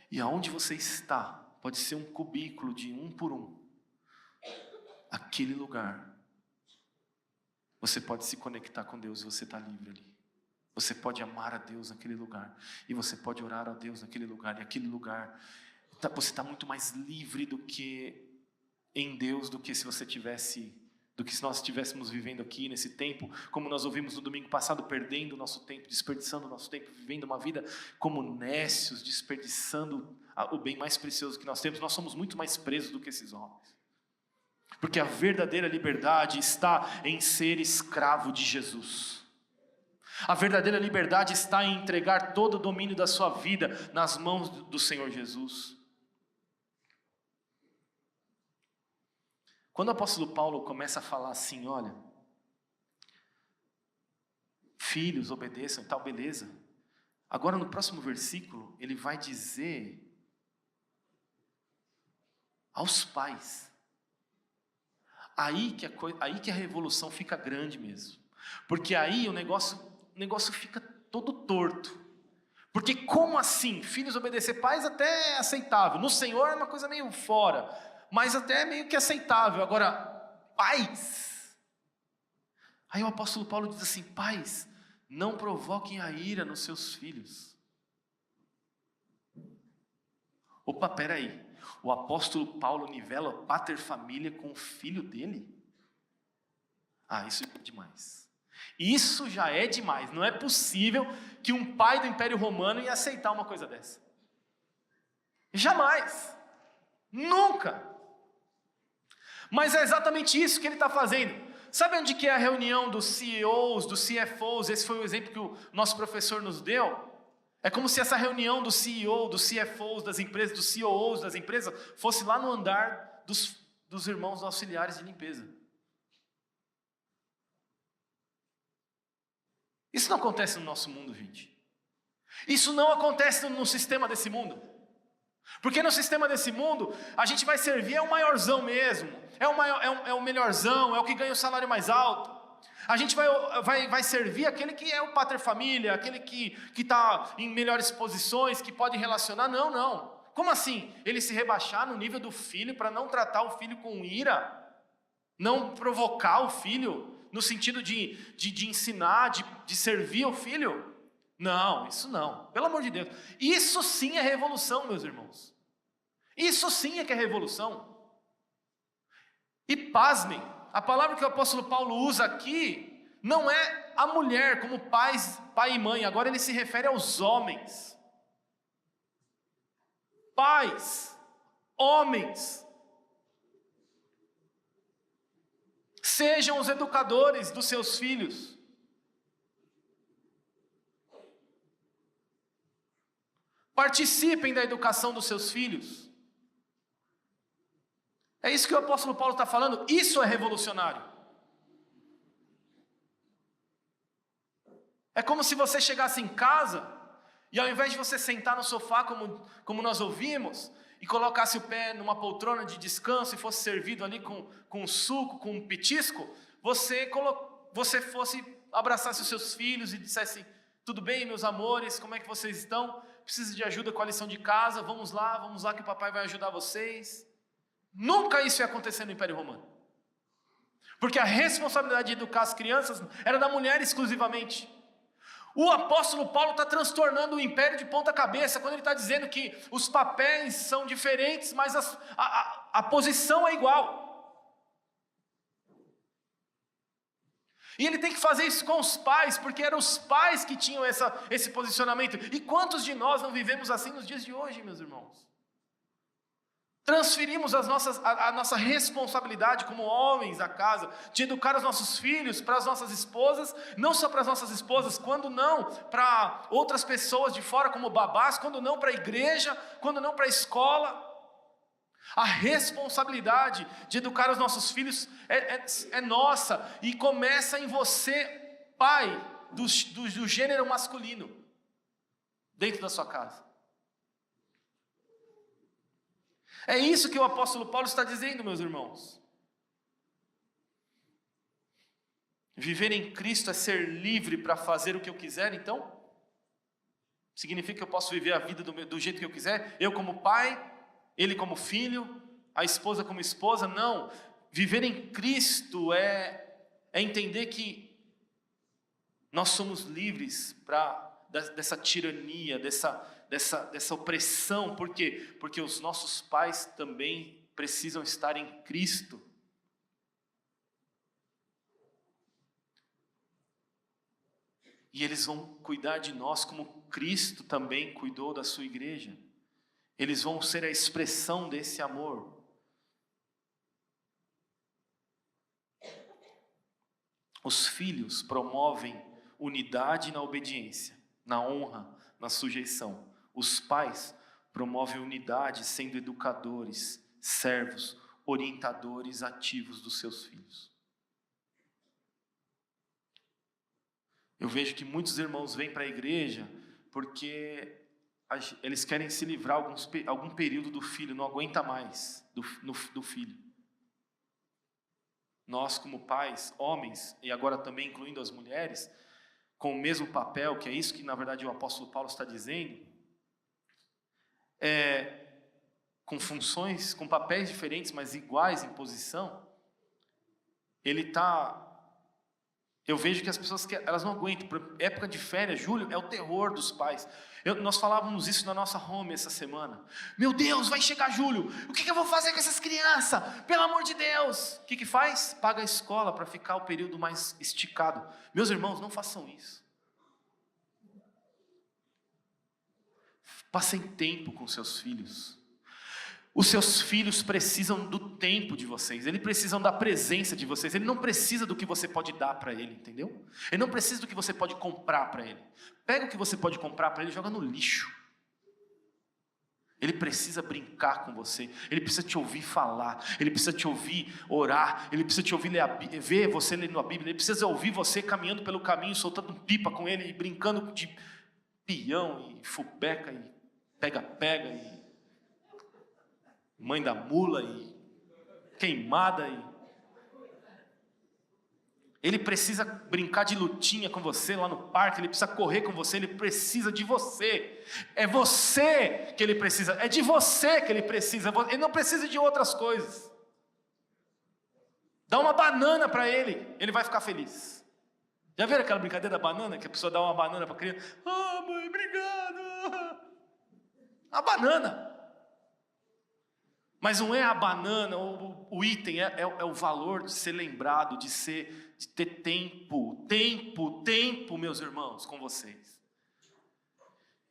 E aonde você está, pode ser um cubículo de 1 por 1. Aquele lugar, você pode se conectar com Deus e você está livre ali. Você pode amar a Deus naquele lugar. E você pode orar a Deus naquele lugar. E aquele lugar, você está muito mais livre do que em Deus, do que se nós estivéssemos vivendo aqui nesse tempo, como nós ouvimos no domingo passado, perdendo o nosso tempo, desperdiçando o nosso tempo, vivendo uma vida como nécios, desperdiçando o bem mais precioso que nós temos. Nós somos muito mais presos do que esses homens. Porque a verdadeira liberdade está em ser escravo de Jesus. A verdadeira liberdade está em entregar todo o domínio da sua vida nas mãos do Senhor Jesus. Quando o apóstolo Paulo começa a falar assim, olha, filhos, obedeçam e tal, beleza. Agora no próximo versículo, ele vai dizer aos pais. Aí que a revolução fica grande mesmo. Porque aí o negócio fica todo torto. Porque como assim? Filhos obedecer pais até é aceitável. No Senhor é uma coisa meio fora. Mas até é meio que aceitável. Agora, pais. Aí o apóstolo Paulo diz assim, pais, não provoquem a ira nos seus filhos. Opa, peraí. O apóstolo Paulo nivela paterfamília com o filho dele? Isso é demais. Isso já é demais. Não é possível que um pai do Império Romano ia aceitar uma coisa dessa. Jamais. Nunca. Mas é exatamente isso que ele está fazendo. Sabe onde que é a reunião dos CEOs, dos CFOs? Esse foi o exemplo que o nosso professor nos deu. É como se essa reunião do CEO, dos CFOs das empresas, dos COOs das empresas, fosse lá no andar dos irmãos auxiliares de limpeza. Isso não acontece no nosso mundo, gente. Isso não acontece no sistema desse mundo. Porque no sistema desse mundo, a gente vai servir é o maiorzão mesmo. É o melhorzão, é o que ganha o salário mais alto. A gente vai servir aquele que é o paterfamília, aquele que está em melhores posições, que pode relacionar. Não. Como assim? Ele se rebaixar no nível do filho para não tratar o filho com ira? Não provocar o filho no sentido de ensinar, de servir o filho? Não, isso não. Pelo amor de Deus. Isso sim é revolução, meus irmãos. Isso sim é que é revolução. E pasmem. A palavra que o apóstolo Paulo usa aqui não é a mulher como pai e mãe. Agora ele se refere aos homens. Pais, homens. Sejam os educadores dos seus filhos. Participem da educação dos seus filhos. É isso que o apóstolo Paulo está falando. Isso é revolucionário. É como se você chegasse em casa e ao invés de você sentar no sofá como nós ouvimos, e colocasse o pé numa poltrona de descanso e fosse servido ali com suco, com um petisco, você fosse, abraçasse os seus filhos e dissesse: tudo bem, meus amores, como é que vocês estão? Preciso de ajuda com a lição de casa, vamos lá que o papai vai ajudar vocês. Nunca isso ia acontecer no Império Romano. Porque a responsabilidade de educar as crianças era da mulher exclusivamente. O apóstolo Paulo está transtornando o império de ponta cabeça, quando ele está dizendo que os papéis são diferentes, mas a posição é igual. E ele tem que fazer isso com os pais, porque eram os pais que tinham esse posicionamento. E quantos de nós não vivemos assim nos dias de hoje, meus irmãos? Transferimos a nossa responsabilidade como homens da casa, de educar os nossos filhos para as nossas esposas, não só para as nossas esposas, quando não para outras pessoas de fora como babás, quando não para a igreja, quando não para a escola. A responsabilidade de educar os nossos filhos é nossa, e começa em você, pai do gênero masculino, dentro da sua casa. É isso que o apóstolo Paulo está dizendo, meus irmãos. Viver em Cristo é ser livre para fazer o que eu quiser, então? Significa que eu posso viver a vida do jeito que eu quiser? Eu como pai, ele como filho, a esposa como esposa? Não. Viver em Cristo é entender que nós somos livres dessa tirania, dessa opressão. Por quê? Porque os nossos pais também precisam estar em Cristo. E eles vão cuidar de nós como Cristo também cuidou da sua igreja. Eles vão ser a expressão desse amor. Os filhos promovem unidade na obediência, na honra, na sujeição. Os pais promovem unidade sendo educadores, servos, orientadores ativos dos seus filhos. Eu vejo que muitos irmãos vêm para a igreja porque eles querem se livrar algum período do filho, não aguenta mais do filho. Nós como pais, homens, e agora também incluindo as mulheres, com o mesmo papel, que é isso que na verdade o apóstolo Paulo está dizendo, com funções, com papéis diferentes, mas iguais em posição, eu vejo que as pessoas elas não aguentam. Época de férias, julho, é o terror dos pais. Nós falávamos isso na nossa home essa semana. Meu Deus, vai chegar julho, o que eu vou fazer com essas crianças? Pelo amor de Deus. O que faz? Paga a escola para ficar o período mais esticado. Meus irmãos, não façam isso. Passem tempo com seus filhos. Os seus filhos precisam do tempo de vocês, eles precisam da presença de vocês. Ele não precisa do que você pode dar para ele, entendeu? Ele não precisa do que você pode comprar para ele. Pega o que você pode comprar para ele e joga no lixo. Ele precisa brincar com você, ele precisa te ouvir falar, ele precisa te ouvir orar, ele precisa te ouvir ver você lendo a Bíblia, ele precisa ouvir você caminhando pelo caminho, soltando pipa com ele, e brincando de peão e fubeca e pega-pega e mãe da mula e queimada. Ele precisa brincar de lutinha com você lá no parque, ele precisa correr com você, ele precisa de você. É você que ele precisa, é de você que ele precisa, ele não precisa de outras coisas. Dá uma banana para ele, ele vai ficar feliz. Já viram aquela brincadeira da banana, que a pessoa dá uma banana para a criança? Ah, mãe, obrigado. A banana. Mas não é a banana, o item, é o valor de ser lembrado, de ter tempo, meus irmãos, com vocês.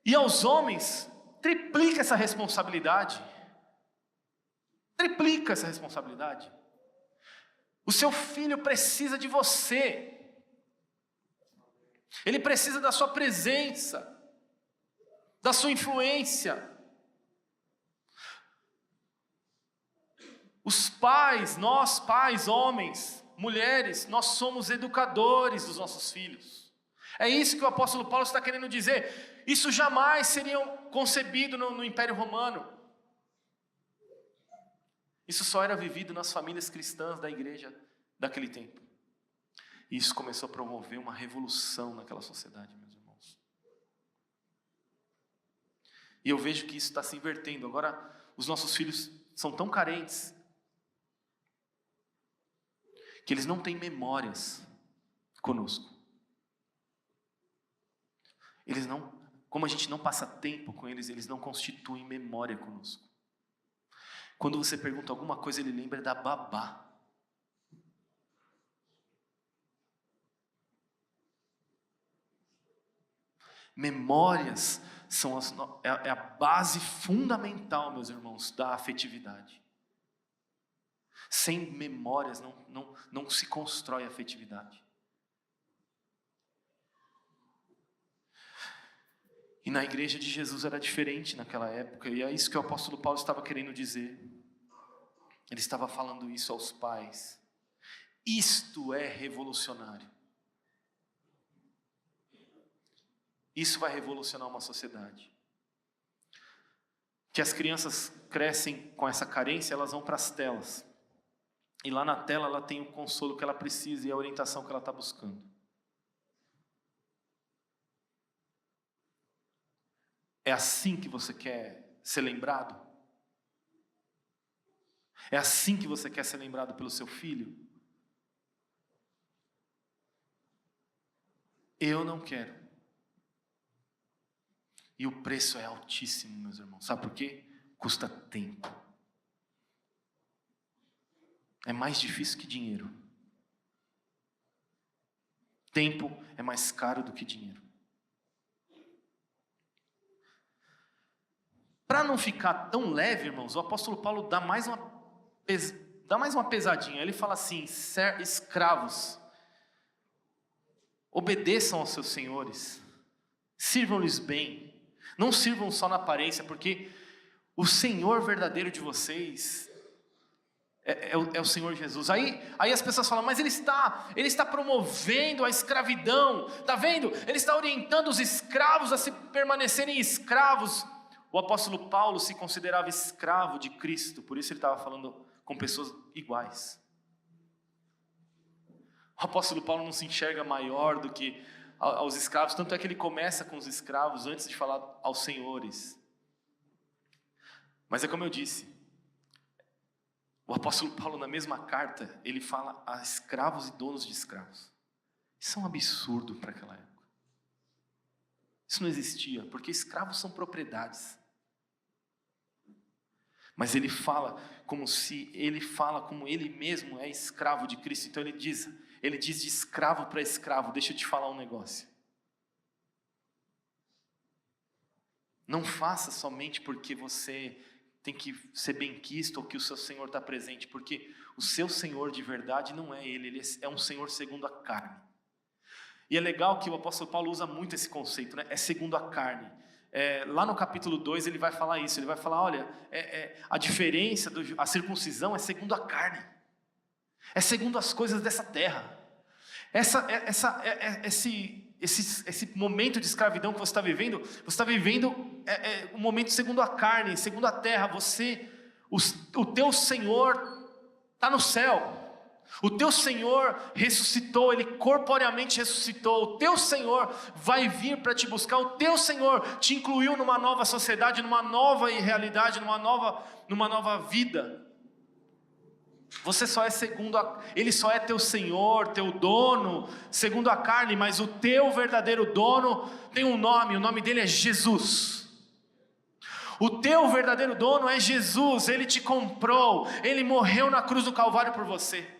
E aos homens, triplica essa responsabilidade. Triplica essa responsabilidade. O seu filho precisa de você. Ele precisa da sua presença, da sua influência. Os pais, nós pais, homens, mulheres, nós somos educadores dos nossos filhos. É isso que o apóstolo Paulo está querendo dizer. Isso jamais seria concebido no Império Romano. Isso só era vivido nas famílias cristãs da igreja daquele tempo. E isso começou a promover uma revolução naquela sociedade, meus irmãos. E eu vejo que isso está se invertendo. Agora, os nossos filhos são tão carentes que eles não têm memórias conosco. Eles não, como a gente não passa tempo com eles, eles não constituem memória conosco. Quando você pergunta alguma coisa, ele lembra da babá. Memórias são é a base fundamental, meus irmãos, da afetividade. Sem memórias não se constrói afetividade. E na igreja de Jesus era diferente naquela época, e é isso que o apóstolo Paulo estava querendo dizer. Ele estava falando isso aos pais. Isto é revolucionário. Isso vai revolucionar uma sociedade. Que as crianças crescem com essa carência, elas vão para as telas. E lá na tela ela tem o consolo que ela precisa e a orientação que ela está buscando. É assim que você quer ser lembrado? É assim que você quer ser lembrado pelo seu filho? Eu não quero. E o preço é altíssimo, meus irmãos. Sabe por quê? Custa tempo. É mais difícil que dinheiro. Tempo é mais caro do que dinheiro. Para não ficar tão leve, irmãos, o apóstolo Paulo dá mais uma pesadinha. Ele fala assim: escravos, obedeçam aos seus senhores, sirvam-lhes bem, não sirvam só na aparência, porque o Senhor verdadeiro de vocês é o Senhor Jesus. Aí as pessoas falam: mas ele está promovendo a escravidão, está vendo? Ele está orientando os escravos a se permanecerem escravos. O apóstolo Paulo se considerava escravo de Cristo, por isso ele estava falando com pessoas iguais. O apóstolo Paulo não se enxerga maior do que aos escravos, tanto é que ele começa com os escravos antes de falar aos senhores. Mas é como eu disse, o apóstolo Paulo na mesma carta, ele fala a escravos e donos de escravos. Isso é um absurdo para aquela época. Isso não existia, porque escravos são propriedades. Mas ele fala como ele mesmo é escravo de Cristo. Então ele diz de escravo para escravo: deixa eu te falar um negócio. Não faça somente porque você tem que ser benquisto ou que o seu Senhor está presente, porque o seu Senhor de verdade não é ele é um Senhor segundo a carne. E é legal que o apóstolo Paulo usa muito esse conceito, né? É segundo a carne. Lá no capítulo 2 ele vai falar isso, ele vai falar: olha, a diferença, a circuncisão é segundo a carne, é segundo as coisas dessa terra. Esse momento de escravidão que você está vivendo um momento segundo a carne, segundo a terra. O teu Senhor está no céu. O teu Senhor ressuscitou, Ele corporeamente ressuscitou. O teu Senhor vai vir para te buscar. O teu Senhor te incluiu numa nova sociedade, numa nova realidade, numa nova vida. Você só é Ele só é teu Senhor, teu dono, segundo a carne, mas o teu verdadeiro dono tem um nome, o nome dele é Jesus. O teu verdadeiro dono é Jesus, Ele te comprou, Ele morreu na cruz do Calvário por você.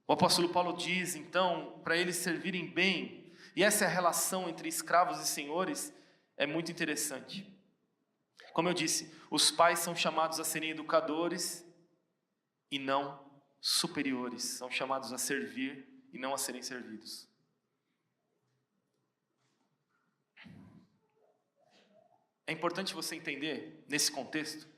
O apóstolo Paulo diz, então, para eles servirem bem, e essa é a relação entre escravos e senhores, é muito interessante. Como eu disse, os pais são chamados a serem educadores e não superiores, são chamados a servir e não a serem servidos. É importante você entender, nesse contexto,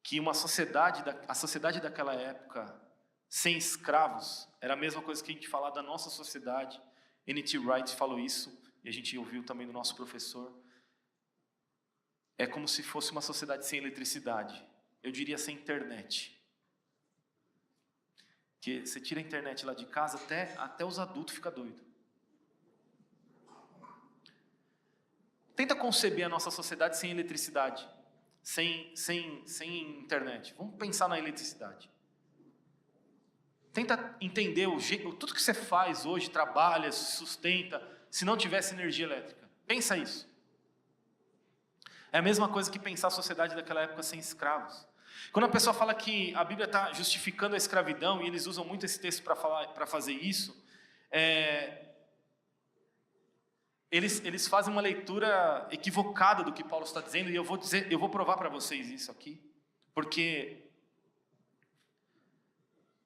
que a sociedade daquela época, sem escravos, era a mesma coisa que a gente fala da nossa sociedade. N.T. Wright falou isso, e a gente ouviu também do nosso professor. é como se fosse uma sociedade sem eletricidade. Eu diria sem internet. Porque você tira a internet lá de casa, até os adultos ficam doidos. Tenta conceber a nossa sociedade sem eletricidade, sem internet. Vamos pensar na eletricidade. Tenta entender tudo que você faz hoje, trabalha, se sustenta, se não tivesse energia elétrica. Pensa isso. É a mesma coisa que pensar a sociedade daquela época sem escravos. Quando a pessoa fala que a Bíblia está justificando a escravidão, e eles usam muito esse texto para fazer isso, eles fazem uma leitura equivocada do que Paulo está dizendo, e eu vou provar para vocês isso aqui, porque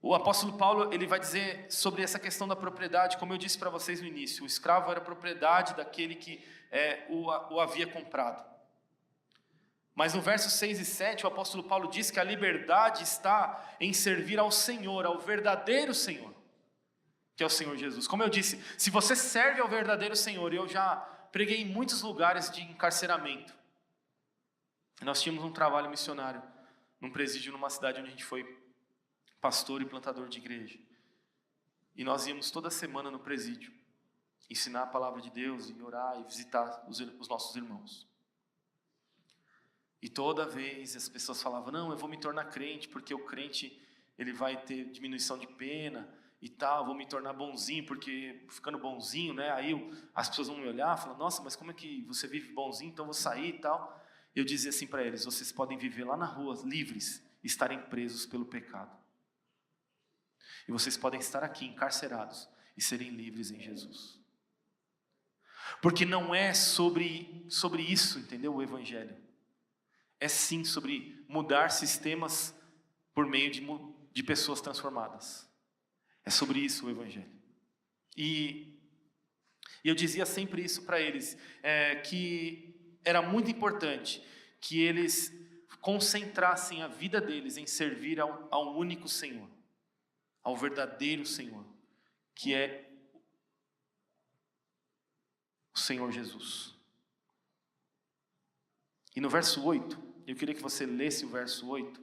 o apóstolo Paulo ele vai dizer sobre essa questão da propriedade, como eu disse para vocês no início, o escravo era propriedade daquele que o havia comprado. Mas no versos 6 e 7, o apóstolo Paulo diz que a liberdade está em servir ao Senhor, ao verdadeiro Senhor, que é o Senhor Jesus. Como eu disse, se você serve ao verdadeiro Senhor, eu já preguei em muitos lugares de encarceramento. Nós tínhamos um trabalho missionário, num presídio numa cidade onde a gente foi pastor e plantador de igreja. E nós íamos toda semana no presídio, ensinar a palavra de Deus, e orar e visitar os nossos irmãos. E toda vez as pessoas falavam, não, eu vou me tornar crente, porque o crente ele vai ter diminuição de pena e tal, vou me tornar bonzinho, porque ficando bonzinho, né? Aí as pessoas vão me olhar e falar, nossa, mas como é que você vive bonzinho, então eu vou sair e tal. Eu dizia assim para eles, vocês podem viver lá na rua, livres, e estarem presos pelo pecado. E vocês podem estar aqui, encarcerados, e serem livres em Jesus. Porque não é sobre isso, entendeu? O Evangelho. É sim sobre mudar sistemas por meio de pessoas transformadas. É sobre isso o Evangelho. E eu dizia sempre isso para eles, que era muito importante que eles concentrassem a vida deles em servir ao único Senhor, ao verdadeiro Senhor, que é o Senhor Jesus. E no verso 8, eu queria que você lesse o verso 8,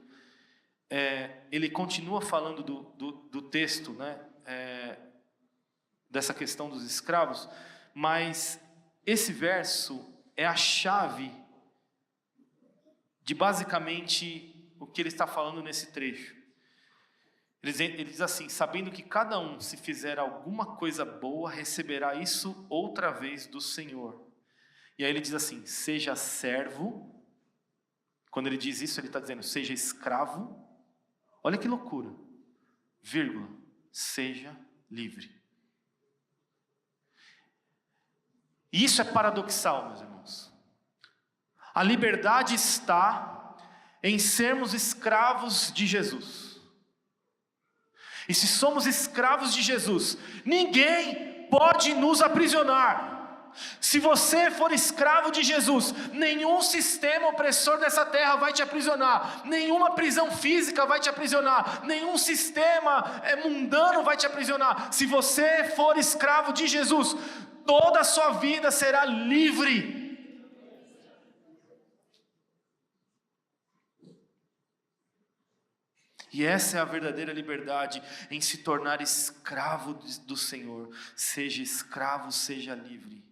ele continua falando do texto, né, dessa questão dos escravos, mas esse verso é a chave de basicamente o que ele está falando nesse trecho. Ele diz assim, sabendo que cada um, se fizer alguma coisa boa, receberá isso outra vez do Senhor. E aí ele diz assim, seja servo. Quando ele diz isso, ele está dizendo, seja escravo. Olha que loucura. Vírgula, seja livre. E isso é paradoxal, meus irmãos. A liberdade está em sermos escravos de Jesus. E se somos escravos de Jesus, ninguém pode nos aprisionar. Se você for escravo de Jesus, nenhum sistema opressor dessa terra vai te aprisionar, nenhuma prisão física vai te aprisionar, nenhum sistema mundano vai te aprisionar. Se você for escravo de Jesus, toda a sua vida será livre. E essa é a verdadeira liberdade, em se tornar escravo do Senhor. Seja escravo, seja livre.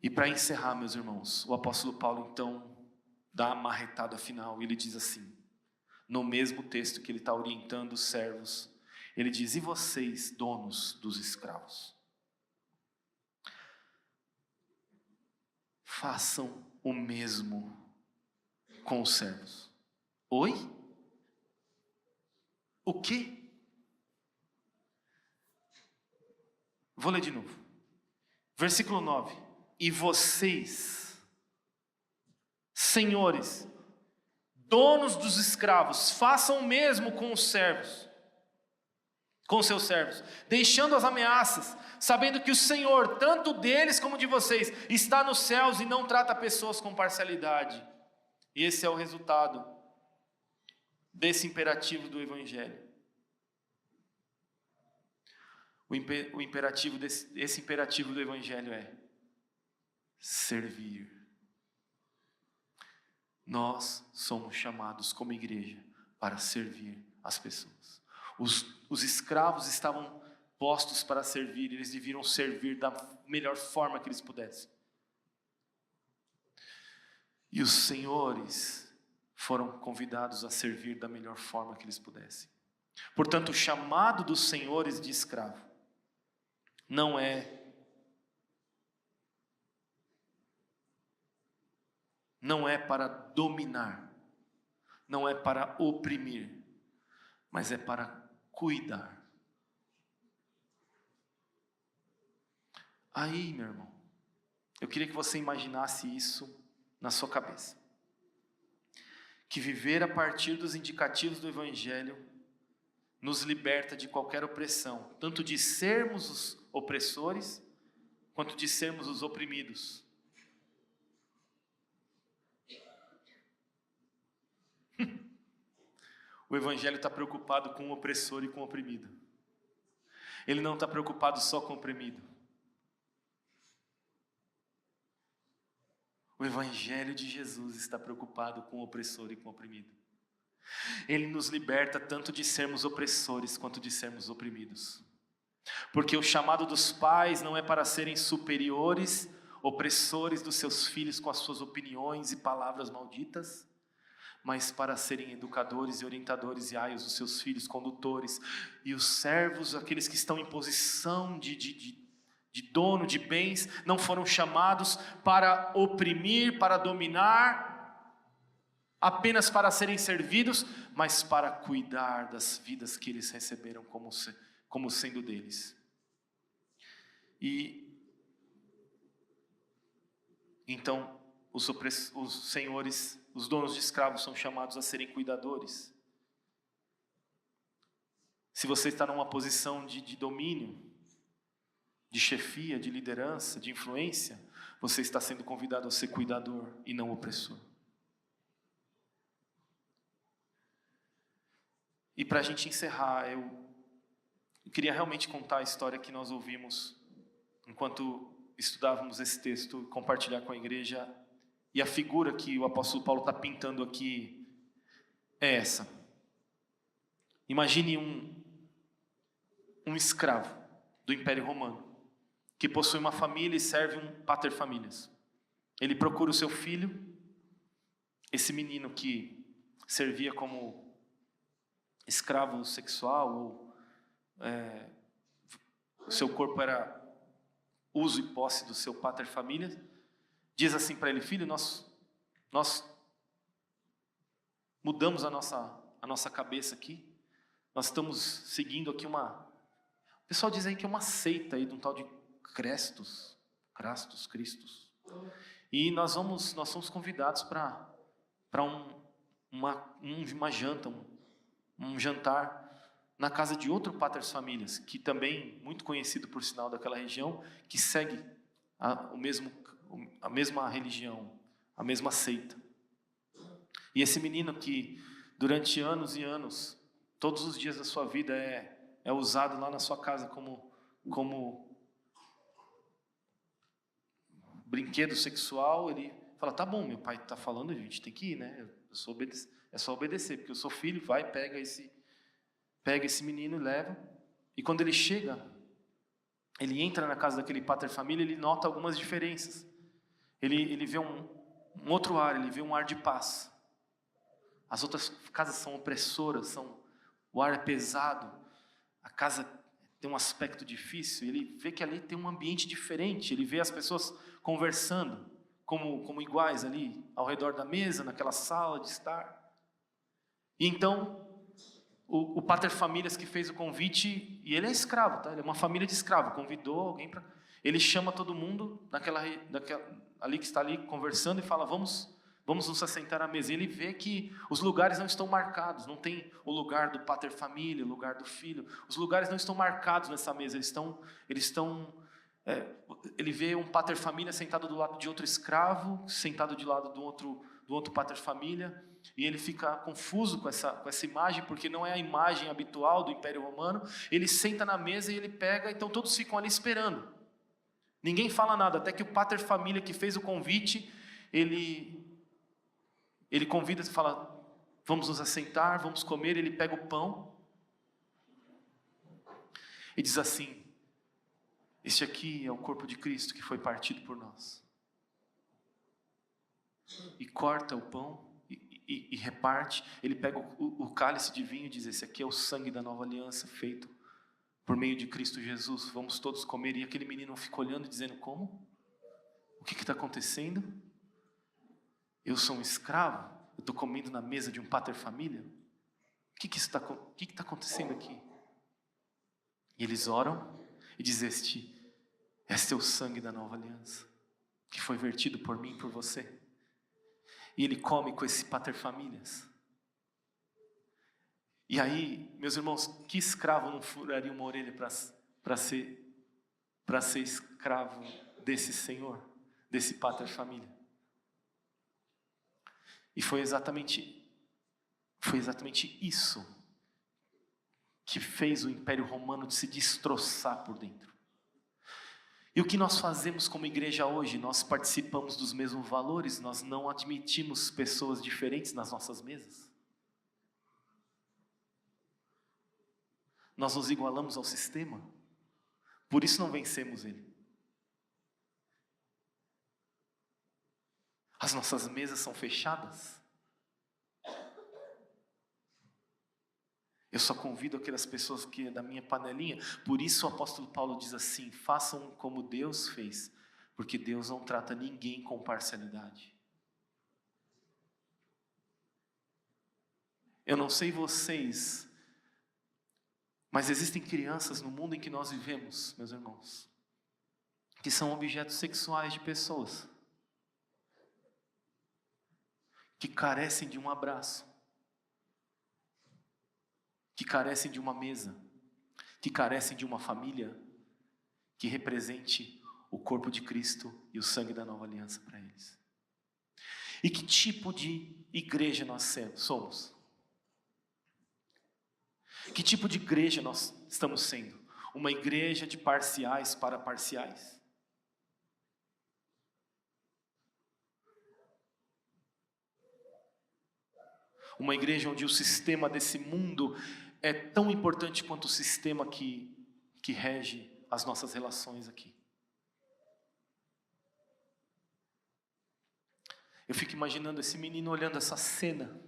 E para encerrar, meus irmãos, o apóstolo Paulo então dá a marretada final. Ele diz assim, no mesmo texto que ele está orientando os servos, ele diz, e vocês, donos dos escravos, façam o mesmo com os servos. Oi? O quê? Vou ler de novo. Versículo 9. E vocês, senhores, donos dos escravos, façam o mesmo com os servos, com seus servos, deixando as ameaças, sabendo que o Senhor, tanto deles como de vocês, está nos céus e não trata pessoas com parcialidade. E esse é o resultado desse imperativo do Evangelho. O imperativo esse imperativo do Evangelho é servir. Nós somos chamados como igreja para servir as pessoas. Os escravos estavam postos para servir, eles deviam servir da melhor forma que eles pudessem. E os senhores foram convidados a servir da melhor forma que eles pudessem. Portanto, o chamado dos senhores de escravo não é para dominar, não é para oprimir, mas é para cuidar. Aí, meu irmão, eu queria que você imaginasse isso na sua cabeça. Que viver a partir dos indicativos do Evangelho nos liberta de qualquer opressão, tanto de sermos os opressores, quanto de sermos os oprimidos. O Evangelho está preocupado com o opressor e com o oprimido. Ele não está preocupado só com o oprimido. O Evangelho de Jesus está preocupado com o opressor e com o oprimido. Ele nos liberta tanto de sermos opressores quanto de sermos oprimidos. Porque o chamado dos pais não é para serem superiores, opressores dos seus filhos com as suas opiniões e palavras malditas, mas para serem educadores e orientadores e aios dos seus filhos, condutores. E os servos, aqueles que estão em posição de dono de bens, não foram chamados para oprimir, para dominar, apenas para serem servidos, mas para cuidar das vidas que eles receberam como sendo deles. E então os senhores, os donos de escravos são chamados a serem cuidadores. Se você está numa posição de domínio, de chefia, de liderança, de influência, você está sendo convidado a ser cuidador e não opressor. E para a gente encerrar, eu queria realmente contar a história que nós ouvimos enquanto estudávamos esse texto e compartilhar com a igreja. E a figura que o apóstolo Paulo está pintando aqui é essa. Imagine um escravo do Império Romano, que possui uma família e serve um paterfamilias. Ele procura o seu filho, esse menino que servia como escravo sexual, ou o seu corpo era uso e posse do seu paterfamilias, diz assim para ele: filho, nós mudamos a nossa cabeça aqui, nós estamos seguindo aqui o pessoal diz aí que é uma seita aí de um tal de Crastus, Cristos. E nós somos convidados para uma janta, um jantar na casa de outro paterfamilias, que também muito conhecido por sinal daquela região, que segue a mesma religião, a mesma seita. E esse menino que durante anos e anos, todos os dias da sua vida é usado lá na sua casa como brinquedo sexual, ele fala: tá bom, meu pai está falando, a gente tem que ir, né? É só obedecer, porque eu sou filho, vai, pega esse menino e leva. E quando ele chega, ele entra na casa daquele paterfamilias, ele nota algumas diferenças. Ele vê um outro ar, ele vê um ar de paz. As outras casas são opressoras, o ar é pesado, a casa tem um aspecto difícil. Ele vê que ali tem um ambiente diferente, ele vê as pessoas conversando como iguais ali, ao redor da mesa, naquela sala de estar. E então, o paterfamilias que fez o convite, e ele é escravo, tá? Ele é uma família de escravo, convidou alguém para... Ele chama todo mundo ali que está ali conversando e fala: vamos nos assentar à mesa. E ele vê que os lugares não estão marcados, não tem o lugar do paterfamilias, o lugar do filho. Os lugares não estão marcados nessa mesa, ele vê um paterfamilias sentado do lado de outro escravo, sentado de lado do outro paterfamilias, e ele fica confuso com essa imagem, porque não é a imagem habitual do Império Romano. Ele senta na mesa e ele pega, então todos ficam ali esperando. Ninguém fala nada, até que o paterfamilias que fez o convite, ele Ele convida e fala, vamos nos assentar, vamos comer. Ele pega o pão e diz assim, este aqui é o corpo de Cristo que foi partido por nós. E corta o pão e reparte. Ele pega o cálice de vinho e diz, esse aqui é o sangue da nova aliança feito por meio de Cristo Jesus. Vamos todos comer. E aquele menino fica olhando e dizendo, como? O que está acontecendo? Eu sou um escravo? Eu estou comendo na mesa de um pater família? O que está acontecendo aqui? E eles oram e dizem, este é o sangue da nova aliança, que foi vertido por mim e por você. E ele come com esse pater famílias. E aí, meus irmãos, que escravo não furaria uma orelha para ser escravo desse Senhor, desse pater família? E foi exatamente isso que fez o Império Romano se destroçar por dentro. E o que nós fazemos como igreja hoje? Nós participamos dos mesmos valores, nós não admitimos pessoas diferentes nas nossas mesas. Nós nos igualamos ao sistema, por isso não vencemos ele. As nossas mesas são fechadas. Eu só convido aquelas pessoas que é da minha panelinha. Por isso o apóstolo Paulo diz assim, façam como Deus fez, porque Deus não trata ninguém com parcialidade. Eu não sei vocês, mas existem crianças no mundo em que nós vivemos, meus irmãos, que são objetos sexuais de pessoas, que carecem de um abraço, que carecem de uma mesa, que carecem de uma família que represente o corpo de Cristo e o sangue da nova aliança para eles. E que tipo de igreja nós somos? Que tipo de igreja nós estamos sendo? Uma igreja de parciais para parciais? Uma igreja onde o sistema desse mundo é tão importante quanto o sistema que rege as nossas relações aqui. Eu fico imaginando esse menino olhando essa cena.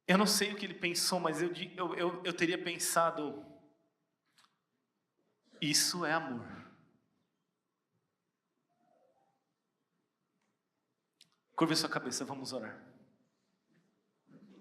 Eu não sei o que ele pensou, mas eu teria pensado, isso é amor. Curva sua cabeça, vamos orar.